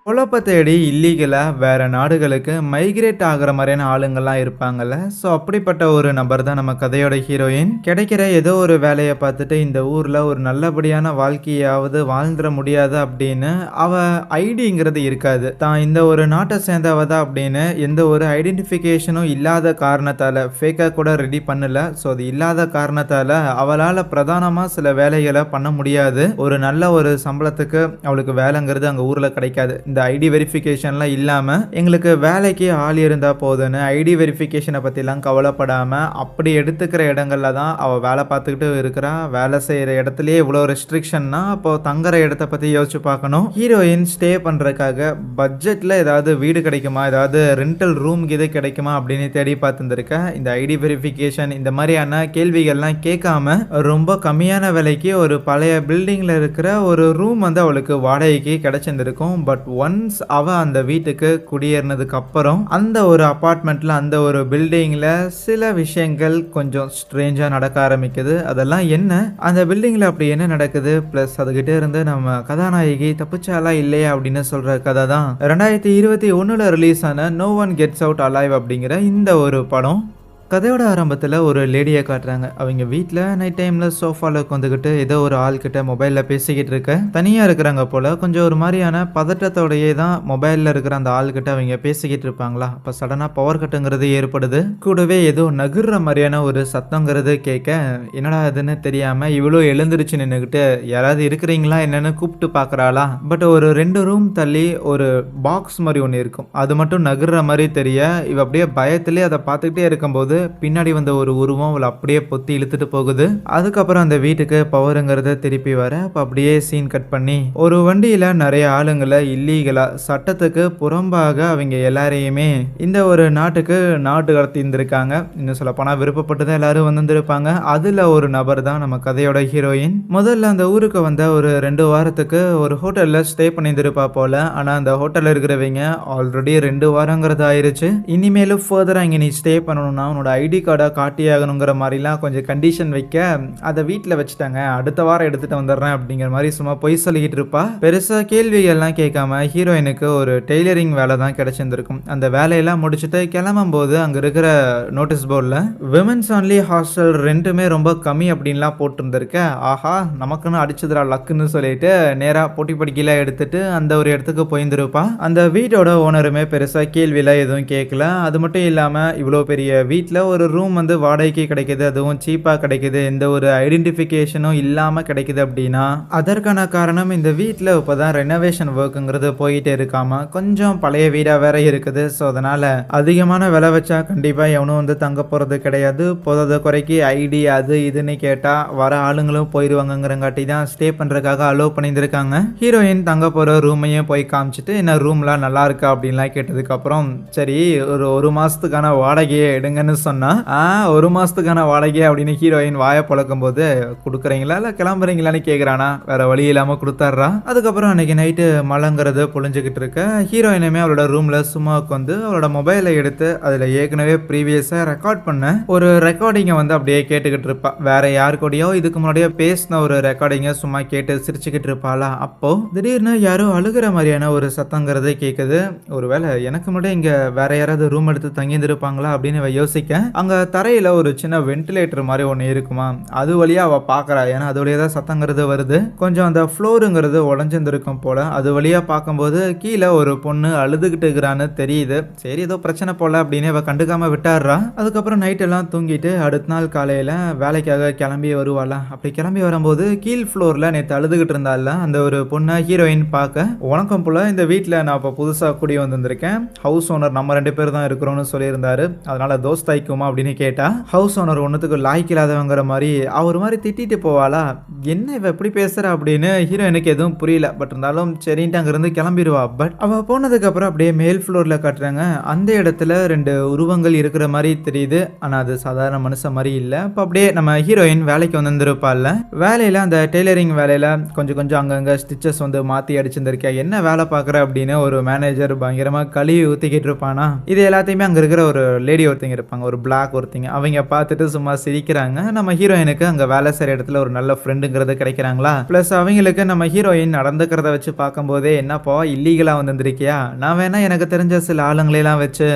பொழப்ப தேடி இல்லீகலா வேற நாடுகளுக்கு மைக்ரேட் ஆகுற மாதிரியான ஆளுங்கள்லாம் இருப்பாங்கல்ல. ஸோ அப்படிப்பட்ட ஒரு நபர் தான் நம்ம கதையோட ஹீரோயின். கிடைக்கிற ஏதோ ஒரு வேலைய பார்த்துட்டு இந்த ஊர்ல ஒரு நல்லபடியான வாழ்க்கையாவது வாழ்ந்துட முடியாது அப்படின்னு அவ ஐடிங்கிறது இருக்காது. தான் இந்த ஒரு நாட்டை சேர்ந்தவ தான் அப்படின்னு எந்த ஒரு ஐடென்டிஃபிகேஷனும் இல்லாத காரணத்தால ஃபேக்கா கூட ரெடி பண்ணல. ஸோ அது இல்லாத காரணத்தால அவளால பிரதானமா சில வேலைகளை பண்ண முடியாது. ஒரு நல்ல ஒரு சம்பளத்துக்கு அவளுக்கு வேலைங்கிறது அங்க ஊர்ல கிடைக்காது. இந்த ஐடி வெரிஃபிகேஷன்லாம் இல்லாம எங்களுக்கு வேலைக்கு ஆள் இருந்தா போதுன்னு ஐடி வெரிஃபிகேஷனை பத்திலாம் கவலைப்படாம அப்படி எடுத்துக்கிற இடங்கள்ல தான் அவ வேலை பார்த்துக்கிட்டு இருக்கிறா. வேலை செய்யற இடத்துலயே இவ்வளோ ரெஸ்ட்ரிக்ஷன்னா அப்போ தங்குற இடத்த பத்தி யோசிச்சு பார்க்கணும். ஹீரோயின் ஸ்டே பண்றதுக்காக பட்ஜெட்ல ஏதாவது வீடு கிடைக்குமா, ஏதாவது ரெண்டல் ரூம் இது கிடைக்குமா அப்படின்னு தேடி பார்த்துருக்க. இந்த ஐடி வெரிஃபிகேஷன் இந்த மாதிரியான கேள்விகள்லாம் கேட்காம ரொம்ப கம்மியான விலைக்கு ஒரு பழைய பில்டிங்ல இருக்கிற ஒரு ரூம் வந்து அவளுக்கு வாடகைக்கு கிடைச்சிருந்திருக்கும். பட் ஒன்ஸ் அவ அந்த வீட்டுக்கு குடியேறினதுக்கு அப்புறம் அந்த ஒரு அபார்ட்மெண்ட்ல அந்த ஒரு பில்டிங்ல சில விஷயங்கள் கொஞ்சம் ஸ்ட்ரேஞ்சா நடக்க ஆரம்பிக்குது. அதெல்லாம் என்ன, அந்த பில்டிங்ல அப்படி என்ன நடக்குது, பிளஸ் அதுகிட்ட இருந்து நம்ம கதாநாயகி தப்பிச்சாலா இல்லையா அப்படின்னு சொல்ற கதை தான் 2021 ரிலீஸ் ஆன no one gets out alive அப்படிங்கிற இந்த ஒரு படம். கதையோட ஆரம்பத்தில் ஒரு லேடியை காட்டுறாங்க. அவங்க வீட்டில் நைட் டைமில் சோஃபாவில் உட்காந்துக்கிட்டு ஏதோ ஒரு ஆள்கிட்ட மொபைலில் பேசிக்கிட்டு இருக்க தனியாக இருக்கிறாங்க போல். கொஞ்சம் ஒரு மாதிரியான பதட்டத்தோடையே தான் மொபைலில் இருக்கிற அந்த ஆள்கிட்ட அவங்க பேசிக்கிட்டு இருப்பாங்களா. அப்போ சடனாக பவர் கட்டுங்கிறது ஏற்படுது. கூடவே ஏதோ நகுற மாதிரியான ஒரு சத்தங்கிறது கேட்க என்னடா இதுன்னு தெரியாமல் இவ்வளோ எழுந்திருச்சு நின்றுக்கிட்டு யாராவது இருக்கிறீங்களா என்னன்னு கூப்பிட்டு பார்க்குறாளா. பட் ஒரு 2 ரூம் தள்ளி ஒரு பாக்ஸ் மாதிரி ஒன்று இருக்கும். அது மட்டும் நகுற மாதிரி தெரிய இவ அப்படியே பயத்திலே அதை பார்த்துக்கிட்டே இருக்கும்போது பின்னாடி வந்த ஒரு உருவம் அவளை அப்படியே பொத்தி இழுத்துட்டு போகுது. அதுக்கப்புறம் அந்த வீட்டுக்கு பவருங்கிறத திருப்பி வர அப்ப அப்படியே சீன் கட் பண்ணி ஒரு வண்டியில நிறைய ஆளுங்களை இல்லீகலா சட்டத்துக்கு புறம்பாக அவங்க எல்லாரையுமே இந்த ஒரு நாட்டுக்கு நாட்டு கடத்தி இருந்திருக்காங்க. இன்னும் சொல்ல போனா விருப்பப்பட்டுதான் எல்லாரும் வந்திருப்பாங்க. அதுல ஒரு நபர் தான் நம்ம கதையோட ஹீரோயின். முதல்ல அந்த ஊருக்கு வந்த ஒரு 2 வாரத்துக்கு ஒரு ஹோட்டல்ல ஸ்டே பண்ணியிருந்திருப்பா போல. ஆனா அந்த ஹோட்டல்ல இருக்கிறவங்க ஆல்ரெடி 2 வாரங்கிறது ஆயிருச்சு. இனிமேலும் ஃபர்தரா இங்க நீ ஸ்டே பண்ணணும்னா உன்னோட ஐடி கார்டை காட்டியாகணுங்கிற மாதிரிலாம் கொஞ்சம் கண்டிஷன் வைக்க அதை வீட்டில் வச்சுட்டாங்க. அடுத்த வாரம் எடுத்துட்டு வந்துடுறேன் அப்படிங்கிற மாதிரி சும்மா பொய் சொல்லிக்கிட்டு இருப்பா. பெருசாக கேள்விகள்லாம் கேட்காம ஹீரோயினுக்கு ஒரு டெய்லரிங் வேலை தான் கிடைச்சிருந்திருக்கும். அந்த வேலையெல்லாம் முடிச்சுட்டு கிளம்பும் போது அங்கே இருக்கிற நோட்டீஸ் போர்டில் விமென்ஸ் ஒன்லி ஹாஸ்டல் ரெண்டுமே ரொம்ப கம்மி அப்படின்லாம் போட்டிருந்திருக்க. ஆஹா நமக்குன்னு அடிச்சதுரா லக்குன்னு சொல்லிட்டு நேராக போட்டி படிக்கல எடுத்துட்டு அந்த ஒரு இடத்துக்கு போயிருந்திருப்பா. அந்த வீட்டோட ஓனருமே பெருசாக கேள்வியெல்லாம் எதுவும் கேட்கல. அது மட்டும் இல்லாமல் இவ்வளோ பெரிய வீட்டில் ஒரு ரூம் வந்து வாடகைக்கு கிடைக்குது, அதுவும் சீப்பா கிடைக்குது, எந்த ஒரு ஐடென்டிஃபிகேஷனும் இல்லாம கிடைக்குது அப்படின்னா அதற்கான காரணம் இந்த வீட்டில் இப்போதான் ரெனோவேஷன் ஒர்க்குங்கிறது போயிட்டே இருக்காம கொஞ்சம் பழைய வீடா வேற இருக்குது. ஸோ அதனால அதிகமான விலை வச்சா கண்டிப்பா எவனும் வந்து தங்க போறது கிடையாது. போதாத குறைக்கு ஐடி அது இதுன்னு கேட்டா வர ஆளுங்களும் போயிடுவாங்கிறங்காட்டி தான் ஸ்டே பண்றதுக்காக அலோவ் பண்ணியிருக்காங்க. ஹீரோயின் தங்க போற ரூமையும் போய் காமிச்சிட்டு என்ன ரூம்லாம் நல்லா இருக்கா அப்படின்லாம் கேட்டதுக்கு அப்புறம் சரி ஒரு மாசத்துக்கான வாடகையை எடுங்கன்னு சொன்னா ஒரு மாசத்துக்கான வாடகை அப்படின்னு ஹீரோயின் வாயை பழக்கும் போது கொடுக்குறீங்களா இல்ல கிளம்புறீங்களான்னு கேட்குறானா. வேற வழி இல்லாம கொடுத்தாடுறா. அதுக்கப்புறம் அன்னைக்கு நைட்டு மழைங்கிறது பொழிஞ்சுக்கிட்டு இருக்க ஹீரோயினுமே அவளோட ரூம்ல சும்மா உட்காந்து அவளோட மொபைலை எடுத்து அதுல ஏற்கனவே ப்ரீவியஸா ரெக்கார்ட் பண்ண ஒரு ரெக்கார்டிங்கை வந்து அப்படியே கேட்டுக்கிட்டு இருப்பா. வேற யாரு கூடயோ இதுக்கு முன்னாடியே பேசின ஒரு ரெக்கார்டிங்கை சும்மா கேட்டு சிரிச்சுக்கிட்டு இருப்பாளா. அப்போ திடீர்னு யாரோ அழுகிற மாதிரியான ஒரு சத்தங்கிறது கேட்குது. ஒருவேளை எனக்கு மட்டும் இங்க வேற யாராவது ரூம் எடுத்து தங்கியிருப்பாங்களா அப்படின்னு யோசிக்க அங்க தரையில ஒரு சின்ன வென்டிலேட்டர் மாதிரி ஒன்று இருக்குமா. அது வழியா அவ பாக்குறா. ஏன்னா அது வழியா தான் சத்தங்கிறது வருது. கொஞ்சம் அந்த ஃப்ளோருங்கிறது உடஞ்சிருக்கும் போல. அது வழியா பார்க்கும்போது கீழே ஒரு பொண்ணு அழுதுகிட்டு இருக்கிறான்னு தெரியுது. சரி ஏதோ பிரச்சனை போல அப்படின்னு அவ கண்டுக்காம விட்டாடுறா. அதுக்கப்புறம் நைட் எல்லாம் தூங்கிட்டு அடுத்த நாள் காலையில வேலைக்காக கிளம்பி வருவாளா. அப்படி கிளம்பி வரும்போது கீழ் ஃப்ளோர்ல நேற்று அழுதுகிட்டு இருந்தால அந்த ஒரு பொண்ணை ஹீரோயின் பார்க்க வணக்கம் போல இந்த வீட்டில் நான் இப்போ புதுசாக கூடி வந்திருக்கேன். ஹவுஸ் ஓனர் நம்ம 2 பேர் தான் இருக்கிறோம்னு சொல்லியிருந்தாரு. அதனால தோஸ்தாய்க்குமா அப்படின்னு கேட்டா ஹவுஸ் ஓனர் ஒன்றுத்துக்கு லாய்க்கு இல்லாதவங்கிற மாதிரி அவர் மாதிரி திட்டிட்டு போவாளா. என்ன இவ எப்படி பேசுற அப்படின்னு ஹீரோயினுக்கு எதுவும் புரியல. பட் இருந்தாலும் சரின்ட்டு அங்கிருந்து கிளம்பிடுவா. பட் அவ போனதுக்கு அப்புறம் அப்படியே மேல் ஃப்ளோர்ல காட்டுறாங்க. அந்த இடத்துல 2 உருவங்கள் இருக்கிற மாதிரி தெரியுது. ஆனா அது சாதாரண மனுஷன் மாதிரி இல்ல. இப்போ அப்படியே நம்ம ஹீரோயின் வேலைக்கு வந்திருப்பாள்ல. வேலையில அந்த டெய்லரிங் வேலையில கொஞ்சம் அங்கங்க ஸ்டிச்சஸ் வந்து மாத்தி அடிச்சிருந்திருக்கா. என்ன வேலை பார்க்குற அப்படின்னு ஒரு மேனேஜர் பயங்கரமா கழுவி ஊத்திக்கிட்டு இருப்பானா. இது எல்லாத்தையுமே அங்க இருக்கிற ஒரு லேடி ஒருத்தங்க இருப்பாங்க. ஒரு பிளாக் ஒருத்திங்க. அவங்க பார்த்துட்டு சும்மா சிரிக்கிறாங்க. நம்ம ஹீரோயினுக்கு அங்க வேலை செய்ற இடத்துல ஒரு நல்ல ஃப்ரெண்டுங்கிறது கிடைக்கிறாங்களா. பிளஸ் அவங்களுக்கு நம்ம ஹீரோயின் நடந்துக்கிறத வச்சு பார்க்கும்போதே, "என்னப்பா இல்லீகலா வந்திருந்திருக்கியா? நான் வேணா எனக்கு தெரிஞ்ச சில ஆளுங்களெல்லாம் வச்சு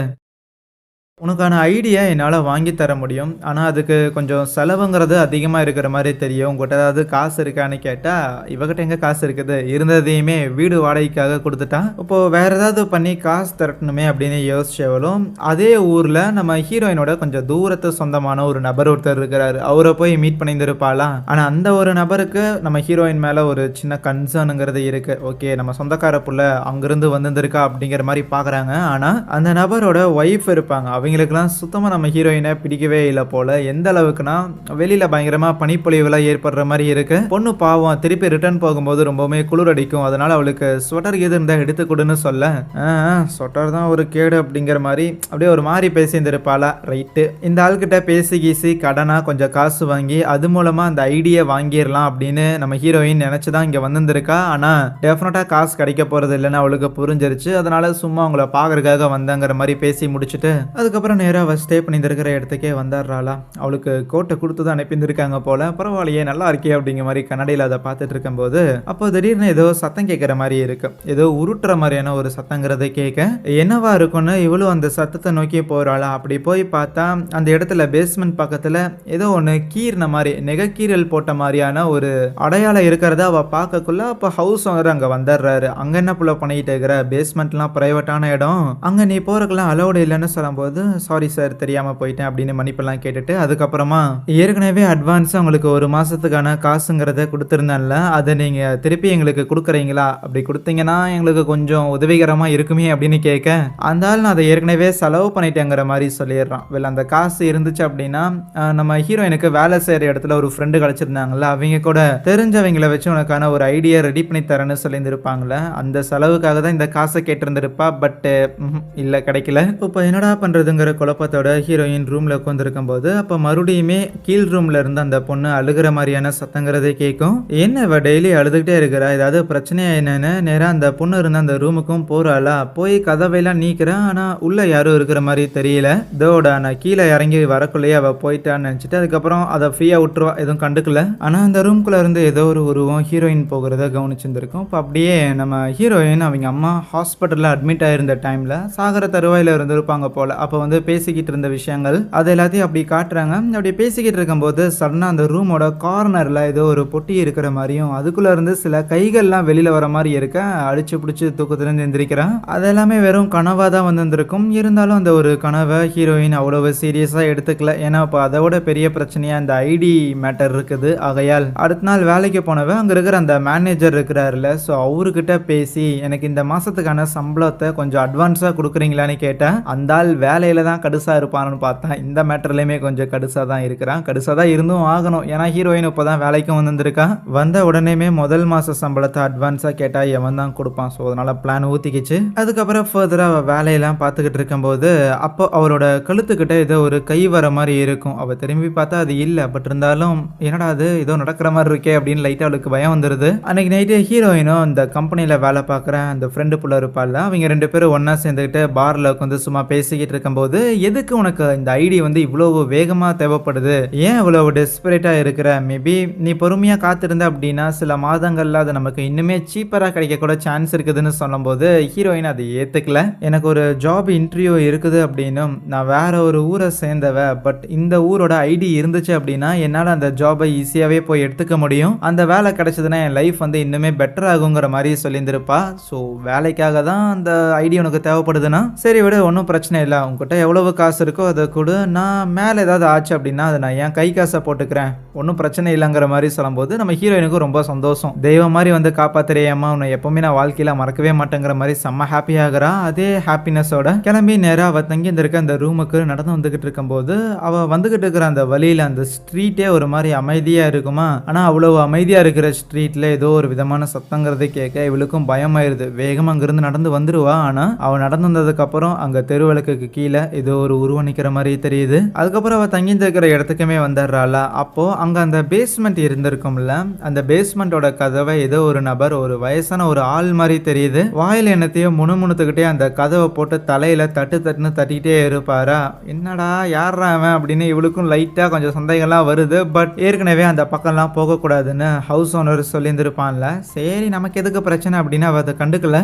உனக்கான ஐடியா என்னால வாங்கி தர முடியும். ஆனா, அதுக்கு கொஞ்சம் செலவுங்கிறது அதிகமா இருக்கிற மாரி தெரியும். உன்கிட்ட ஏதாவது காசு இருக்கான்னு கேட்டா, இவகிட்ட எங்க காசு இருக்குது? இருந்ததையுமே வீடு வாடகைக்காக குடுத்துட்டா. இப்போ வேற ஏதாவது பண்ணி காசு திரட்டணுமே அப்படின்னு யோசிச்சவளும், அதே ஊர்ல நம்ம ஹீரோயினோட கொஞ்சம் தூரத்து சொந்தமான ஒரு நபர் ஒருத்தர் இருக்கிறாரு. அவர போய் மீட் பண்ணியிருந்திருப்பாளாம். ஆனா, அந்த ஒரு நபருக்கு நம்ம ஹீரோயின் மேல ஒரு சின்ன கன்சர்ன்ங்கிறது இருக்கு. ஓகே, நம்ம சொந்தக்கார புள்ள அங்கிருந்து வந்திருந்திருக்கா அப்படிங்கிற மாரி பார்க்குறாங்க. ஆனா, அந்த நபரோட ஒய்ஃப் இருப்பாங்க. அவங்களுக்கெல்லாம் சுத்தமா நம்ம ஹீரோயின பிடிக்கவே இல்ல போல. எந்த அளவுக்குன்னா, வெளியில பயங்கரமா பனிப்பொழிவுலாம் ஏற்படுற மாரி இருக்கு. பொண்ணு பாவம் திருப்பி ரிட்டர்ன் போகும்போது ரொம்பவுமே குளிர் அடிக்கும். அதனால அவளுக்கு ஸ்வெட்டர் எது இருந்தா எடுத்து குடுன்னு சொல்ல, ஸ்வெட்டர் தான் ஒரு கேடு அப்படிங்கிற மாரி அப்படியே ஒரு மாரி பேசியிருந்திருப்பாளா. ரைட்டு. இந்த ஆள்கிட்ட பேசி கீசி கடனா கொஞ்சம் காசு வாங்கி, அது மூலமா அந்த ஐடியா வாங்கிரலாம் அப்படின்னு நம்ம ஹீரோயின் நெனச்சு தான் இங்க வந்திருந்திருக்கா. ஆனா, டெஃபினட்டா காசு கிடைக்க போறது இல்லன்னு அவளுக்கு புரிஞ்சிருச்சு. அதனால சும்மா அவங்கள பார்க்கறதுக்காக வந்தேங்கிற மாரி பேசி முடிச்சுட்டு, அதுக்கப்புறம் நேரா அவ ஸ்டே பண்ணியிருக்கிற இடத்துக்கே வந்துடுறாளா. அவளுக்கு கோட்ட குடுத்து தான் அனுப்பியிருந்திருக்காங்க போல. பரவாயில்லையே நல்லா இருக்கே அப்படிங்கிற மாரி கண்ணாடியில அத பார்த்துட்டு இருக்கும்போது, அப்போ திடீர்னு ஏதோ சத்தம் கேட்கிற மாரி இருக்கு. ஏதோ உருட்டுற மாரியான ஒரு சத்தங்கிறத கேட்க, என்னவா இருக்கும்னு இவளும் அந்த சத்தத்த நோக்கி போறாளா. அப்படி போய் பார்த்தா, அந்த இடத்துல பேஸ்மெண்ட் பக்கத்துல ஏதோ ஒண்ணு கீறின மாரி, நெகக்கீறல் போட்ட மாரியான ஒரு அடையாளம் இருக்கிறத அவ பார்க்கக்குள்ள, அப்ப ஹவுஸ் ஓனர் அங்க வந்துடுறாரு. அங்க என்ன புள்ள பண்ணிட்டு இருக்கிற? பேஸ்மெண்ட்லாம் பிரைவேட்டான இடம். அங்க நீ போறதுக்கெல்லாம் அலோடு இல்லன்னு சொல்லும்போது, சாரி சார் தெரியாம போயிட்டேன் அப்படின்னு மன்னிப்பெல்லாம் கேட்டுட்டு, அதுக்கப்புறமா ஏற்கனவே அட்வான்ஸா உங்களுக்கு 1 மாசத்துக்கான காசுங்கிறத குடுத்திருந்தேன்ல, அத நீங்க திருப்பி எங்களுக்கு குடுக்குறீங்களா? அப்படி குடுத்தீங்கன்னா எங்களுக்கு கொஞ்சம் உதவிகரமா இருக்குமே அப்படின்னு கேட்க, அந்த ஆள் நான் அத ஏற்கனவே செலவு பண்ணிட்டேங்கிற மாரி சொல்லிடுறான். வெல் அந்த காசு இருந்துச்சு அப்படின்னா, நம்ம ஹீரோயினுக்கு வேலை செய்ற இடத்துல ஒரு ஃப்ரெண்டு கிடைச்சிருந்தாங்கல்ல, அவங்க கூட தெரிஞ்சவங்கள வச்சு உனக்கான ஒரு ஐடியா ரெடி பண்ணி தரேன்னு சொல்லியிருந்திருப்பாங்கல்ல, அந்த செலவுக்காக தான் இந்த காச கேட்டிருந்திருப்பா. பட் இல்ல கிடைக்கல. இப்ப என்னடா பண்றதுங்கிற குழப்பத்தோட ஹீரோயின் ரூம்ல உட்கார்ந்திருக்கும்போது, அப்ப மறுபடியுமே கீழ் ரூம்ல இருந்து அந்த பொண்ணு அழுகுற மாரியான சத்தங்கிறதே கேட்கும். என்ன இவ டெய்லி அழுதுகிட்டே இருக்கிறா? ஏதாவது பிரச்சனையா என்னன்னு நேரா அந்த பொண்ணு இருந்த அந்த ரூமுக்கும் போறாளா. போய் கதவையெல்லாம் நீக்கிறா. ஆனா உள்ள யாரும் இருக்கிற மாரி தெரியல. இதோட நான் கீழே இறங்கி வரக்குள்ளேயே அவ போயிட்டான்னு நினைச்சிட்டு அதுக்கப்புறம் அதை ஃப்ரீயா விட்டுருவா. எதுவும் கண்டுக்கல. ஆனா அந்த ரூம்குள்ள இருந்து ஏதோ ஒரு உருவம் ஹீரோயின் போகிறத கவனிச்சிருந்திருக்கும். இப்போ அப்படியே நம்ம ஹீரோயின் அவங்க அம்மா ஹாஸ்பிட்டல்ல அட்மிட் ஆயிருந்த டைம்ல சாகர தருவாயில இருந்திருப்பாங்க போல. அப்போ வந்து பேசிக்கிட்டு இருந்த விஷயங்கள் அது எல்லாத்தையும் அப்படி காட்டுறாங்க. அப்படி பேசிக்கிட்டு இருக்கும்போது சடனா அந்த ரூமோட கார்னர்ல ஏதோ ஒரு பொட்டி இருக்கிற மாதிரியும், அதுக்குள்ள இருந்து சில கைகள்லாம் வெளியில வர மாதிரி இருக்க, அடிச்சு பிடிச்சி தூக்கத்திலிருந்து எந்திரிக்கிறான். அதெல்லாமே வெறும் கனவா தான் வந்திருக்கும். இருந்தாலும் அந்த ஒரு கனவை ஹீரோயின் அவ்வளவு சீரியஸா எடுத்துக்கல. ஏன்னா இப்போ அதை விட பெரிய பிரச்சனையா அந்த ஐடி மேட்டர் இருக்குது. ஆகையால் அடுத்த நாள் வேலைக்கு போனவ அங்க இருக்கிற அந்த மேனேஜர் இருக்கிறாருல, ஸோ அவர்கிட்ட பேசி எனக்கு இந்த மாசத்துக்கான சம்பளத்தை கொஞ்சம் அட்வான்ஸா கொடுக்குறீங்களான்னு கேட்டேன். அந்த ஆள் வேலையில தான் கடுசா இருப்பான்னு பார்த்தா இந்த மேட்டர்லயுமே கொஞ்சம் கடுசா தான் இருக்கிறான். கடுசா தான் இருந்தும் ஆகணும். ஏன்னா ஹீரோயின் இப்போதான் வேலைக்கும் வந்திருக்கா. வந்த உடனேமே முதல் மாச சம்பளத்தை அட்வான்ஸா கேட்டா எவன் தான் கொடுப்பான். ஸோ அதனால பிளான் ஊத்திக்கிச்சு. அதுக்கப்புறம் ஃபர்தரா அவ வேலையெல்லாம் பார்த்துக்கிட்டு இருக்கும்போது அப்போ அவரோட கழுத்துக்கிட்ட ஏதோ ஒரு கை வர மாதிரி இருக்கும். அவ திரும்பி பார்த்தா அது இல்ல. பட் இருந்தாலும் என்னடா அது ஏதோ நடக்கிற மாதிரி இருக்கே அப்படின்னு லைட்டா அவளுக்கு பயம் வந்துருது. அன்னைக்கு நைட்டு ஹீரோயினும் இந்த கம்பெனியில வேலை பார்க்குற அந்த ஃப்ரெண்டு புள்ள இருப்பாள், அவங்க 2 பேரும் ஒன்னா சேர்ந்துக்கிட்டு பார்ல உட்காந்து சும்மா பேசிக்கிட்டு இருக்கும்போது, எதுக்கு உனக்கு இந்த ஐடி வந்து இவ்வளவு வேகமா தேவைப்படுது? ஏன் இவ்வளவு டெஸ்பரேட்டா இருக்கிற? மேபி நீ பொறுமையா காத்திருந்த அப்படின்னா சில மாதங்கள்ல அது நமக்கு இன்னுமே சீப்பரா கிடைக்க கூட சான்ஸ் இருக்குதுன்னு சொல்லும்போது ஹீரோயின் அதை ஏத்துக்கல. எனக்கு ஒரு ஜாப் இன்டர்வியூ இருக்குது அப்படின்னும், நான் வேற ஒரு ஊரை சேர்ந்தவ. பட் இந்த ஊரோட ஐடி இருந்துச்சு அப்படின்னா என்னால அந்த ஜாபை ஈஸியாவே போய் எடுத்துக்க முடியும். அந்த வேலை கிடைச்சதுன்னா என் லைஃப் வந்து இன்னுமே பெட்டர் ஆகுங்கிற மாதிரி சொல்லியிருந்திருப்பா. ஸோ வேலைக்காக தான் அந்த ஐடி உனக்கு தேவைப்படுதுன்னா சரி விடு, ஒன்றும் பிரச்சனை இல்லை. உங்ககிட்ட எவ்வளவு காசு இருக்கோ அதை கொடு. நான் மேலே ஏதாவது ஆச்சு அப்படின்னா அதை நான் என் கை காசை போட்டுக்கிறேன், ஒன்றும் பிரச்சனை இல்லைங்கிற மாதிரி சொல்லும்போது நம்ம ஹீரோயினுக்கும் ரொம்ப சந்தோஷம். தெய்வம் மாதிரி வந்து காப்பாத்துறியம்மா, உன்னை எப்பவுமே நான் வாழ்க்கையில மறக்கவே மாட்டேங்கிற மாதிரி செம்ம ஹாப்பி ஆகிறா. அதே ஹாப்பினஸோட கிளம்பி நேராக அவ தங்கி இருந்திருக்க அந்த ரூமுக்கு நடந்து வந்துகிட்டு இருக்கும்போது அவ வந்துகிட்டு இருக்கிற அந்த வழியில அந்த ஸ்ட்ரீட்டே ஒரு மாதிரி அமைதியா இருக்குமா. ஆனா அவ்வளவு அமைதியா இருக்கிற ஸ்ட்ரீட்ல ஏதோ ஒரு விதமான சத்தங்கிறதை கேட்க இவளுக்கும் பயமாயிருது. வேகமா அங்கிருந்து நடந்து வந்துருவா. ஆனா அவ நடந்து வந்ததுக்கு அப்புறம் அங்க தெருவிளக்குக்கு கீழே ஏதோ ஒரு உருவம் நிக்கிற மாதிரி தெரியுது. அதுக்கப்புறம் அவ தங்கி இருக்கிற இடத்துக்குமே வந்துடுறாளா. அப்போ அங்க அந்த பேஸ்மெண்ட் இருந்திருக்கும்ல, அந்த பேஸ்மெண்டோட கதவை ஏதோ ஒரு நபர், ஒரு வயசான ஒரு ஆள் மாதிரி தெரியுது, வாயில என்னத்தையோ முணுமுணுத்துக்கிட்டே அந்த கதவை போட்டு தலையில தட்டுன்னு தட்டிக்கிட்டே இருப்பாரா. என்னடா யாரா அவன் அப்படின்னு இவளுக்கும் லைட்டா கொஞ்சம் சந்தேகம்லாம் வருது. பட் ஏற்கனவே அந்த பக்கம்லாம் போகக்கூடாதுன்னு ஹவுஸ் ஓனர் சொல்லியிருந்திருப்பான்ல, சரி நமக்கு எதுக்கு பிரச்சனை அப்படின்னு அவ அதை கண்டுக்கல.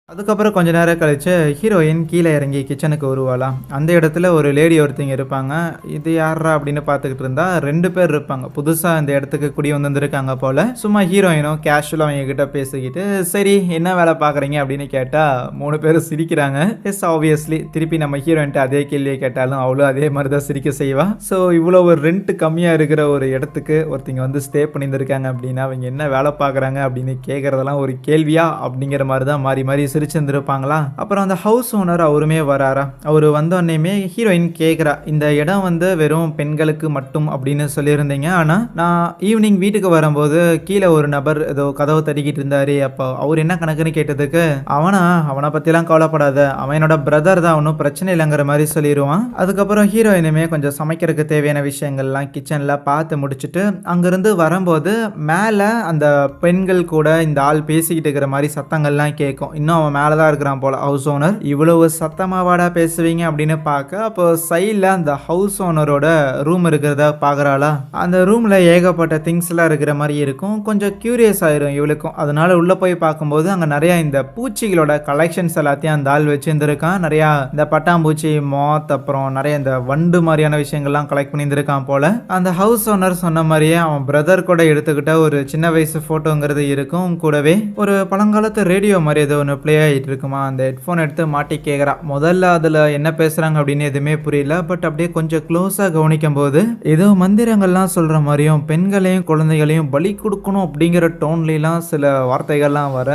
அதுக்கப்புறம் கொஞ்ச நேரம் கழிச்சு ஹீரோயின் கீழே இறங்கி கிச்சனுக்கு வருவாளாம். அந்த இடத்துல ஒரு லேடி ஒருத்தங்க இருப்பாங்க. இது யாரா அப்படின்னு பார்த்துக்கிட்டு இருந்தா 2 பேர் இருப்பாங்க. புதுசா இந்த இடத்துக்கு குடி வந்திருக்காங்க போல. சும்மா ஹீரோயினும் கேஷுவலா அவங்க கிட்ட பேசிக்கிட்டு, சரி என்ன வேலை பார்க்குறீங்க அப்படின்னு கேட்டா 3 பேரும் சிரிக்கிறாங்க. எஸ் ஆப்வியஸ்லி திருப்பி நம்ம ஹீரோயின்ட்ட அதே கேள்வியை கேட்டாலும் அவளும் அதே மாதிரி தான் சிரிக்க செய்வா. ஸோ இவ்வளோ ஒரு ரெண்ட் கம்மியாக இருக்கிற ஒரு இடத்துக்கு ஒருத்தங்க வந்து ஸ்டே பண்ணியிருந்திருக்காங்க அப்படின்னா அவங்க என்ன வேலை பார்க்குறாங்க அப்படின்னு கேட்குறதெல்லாம் ஒரு கேள்வியா அப்படிங்கிற மாதிரி தான் மாறி மாறி சிரிச்சிருந்திருப்பாங்களா. அப்புறம் அந்த ஹவுஸ் ஓனர் அவருமே வராரா. அவரு வந்தோடனேமே ஹீரோயின் கேட்குறா, இந்த இடம் வந்து வெறும் பெண்களுக்கு மட்டும் அப்படின்னு சொல்லியிருந்தீங்க, ஆனால் நான் ஈவினிங் வீட்டுக்கு வரும்போது கீழே ஒரு நபர் ஏதோ கதவை தட்டிக்கிட்டு இருந்தாரு, அப்போ அவர் என்ன கணக்குன்னு கேட்டதுக்கு அவனை பற்றிலாம் கவலைப்படாத, அவன் என்னோட பிரதர் தான், ஒன்றும் பிரச்சனை இல்லைங்கிற மாதிரி சொல்லிடுவான். அதுக்கப்புறம் ஹீரோயினுமே கொஞ்சம் சமைக்கிறதுக்கு தேவையான விஷயங்கள்லாம் கிச்சனில் பார்த்து முடிச்சுட்டு அங்கேருந்து வரும்போது மேலே அந்த பெண்கள் கூட இந்த ஆள் பேசிக்கிட்டு இருக்கிற மாதிரி சத்தங்கள்லாம் கேட்கும். இன்னும் அவன் மேலே தான் இருக்கிறான் போல ஹவுஸ் ஓனர். இவ்வளவு சத்தமாவாடா பேசுவீங்க அப்படின்னு பார்க்க அப்போ சைடில் அந்த ஹவுஸ் ஓனரோட ரூம் இருக்கிறத பார்க்குறாளா. அந்த ரூமில் ஏகப்பட்ட திங்ஸ்லாம் இருக்கிற மாதிரி இருக்கும். கொஞ்சம் க்யூரியஸ் ஆயிரும் இவளுக்கும். அதனால உள்ளே போய் பார்க்கும்போது அங்கே நிறையா இந்த பூச்சிகளோட கலெக்ஷன்ஸ் எல்லாத்தையும் அந்த ஆள் வச்சுருந்துருக்கான். நிறையா இந்த பட்டாம்பூச்சி, மாத், அப்புறம் நிறைய இந்த வண்டு மாதிரியான விஷயங்கள்லாம் கலெக்ட் பண்ணியிருந்திருக்கான் போல. அந்த ஹவுஸ் ஓனர் சொன்ன மாதிரியே அவன் பிரதர் கூட எடுத்துக்கிட்ட ஒரு சின்ன வயசு ஃபோட்டோங்கிறது இருக்கும். கூடவே ஒரு பழங்காலத்து ரேடியோ மாதிரி ஏதோ ஒன்று ப்ளே ஆகிட்டு இருக்குமா. அந்த ஹெட்ஃபோன் எடுத்து மாட்டி கேட்குறா. முதல்ல அதில் என்ன பேசுகிறாங்க அப்படின்னு எதுவுமே புரியல. பட் அப்படியே கொஞ்சம் க்ளோஸாக கவனிக்கும் போது ஏதோ மந்திரங்கள்லாம் சொல்கிற மாதிரியும் பெண்களையும் குழந்தைகளையும் பலி கொடுக்கணும் அப்படிங்கிற டோன்லாம் சில வார்த்தைகள்லாம் வர,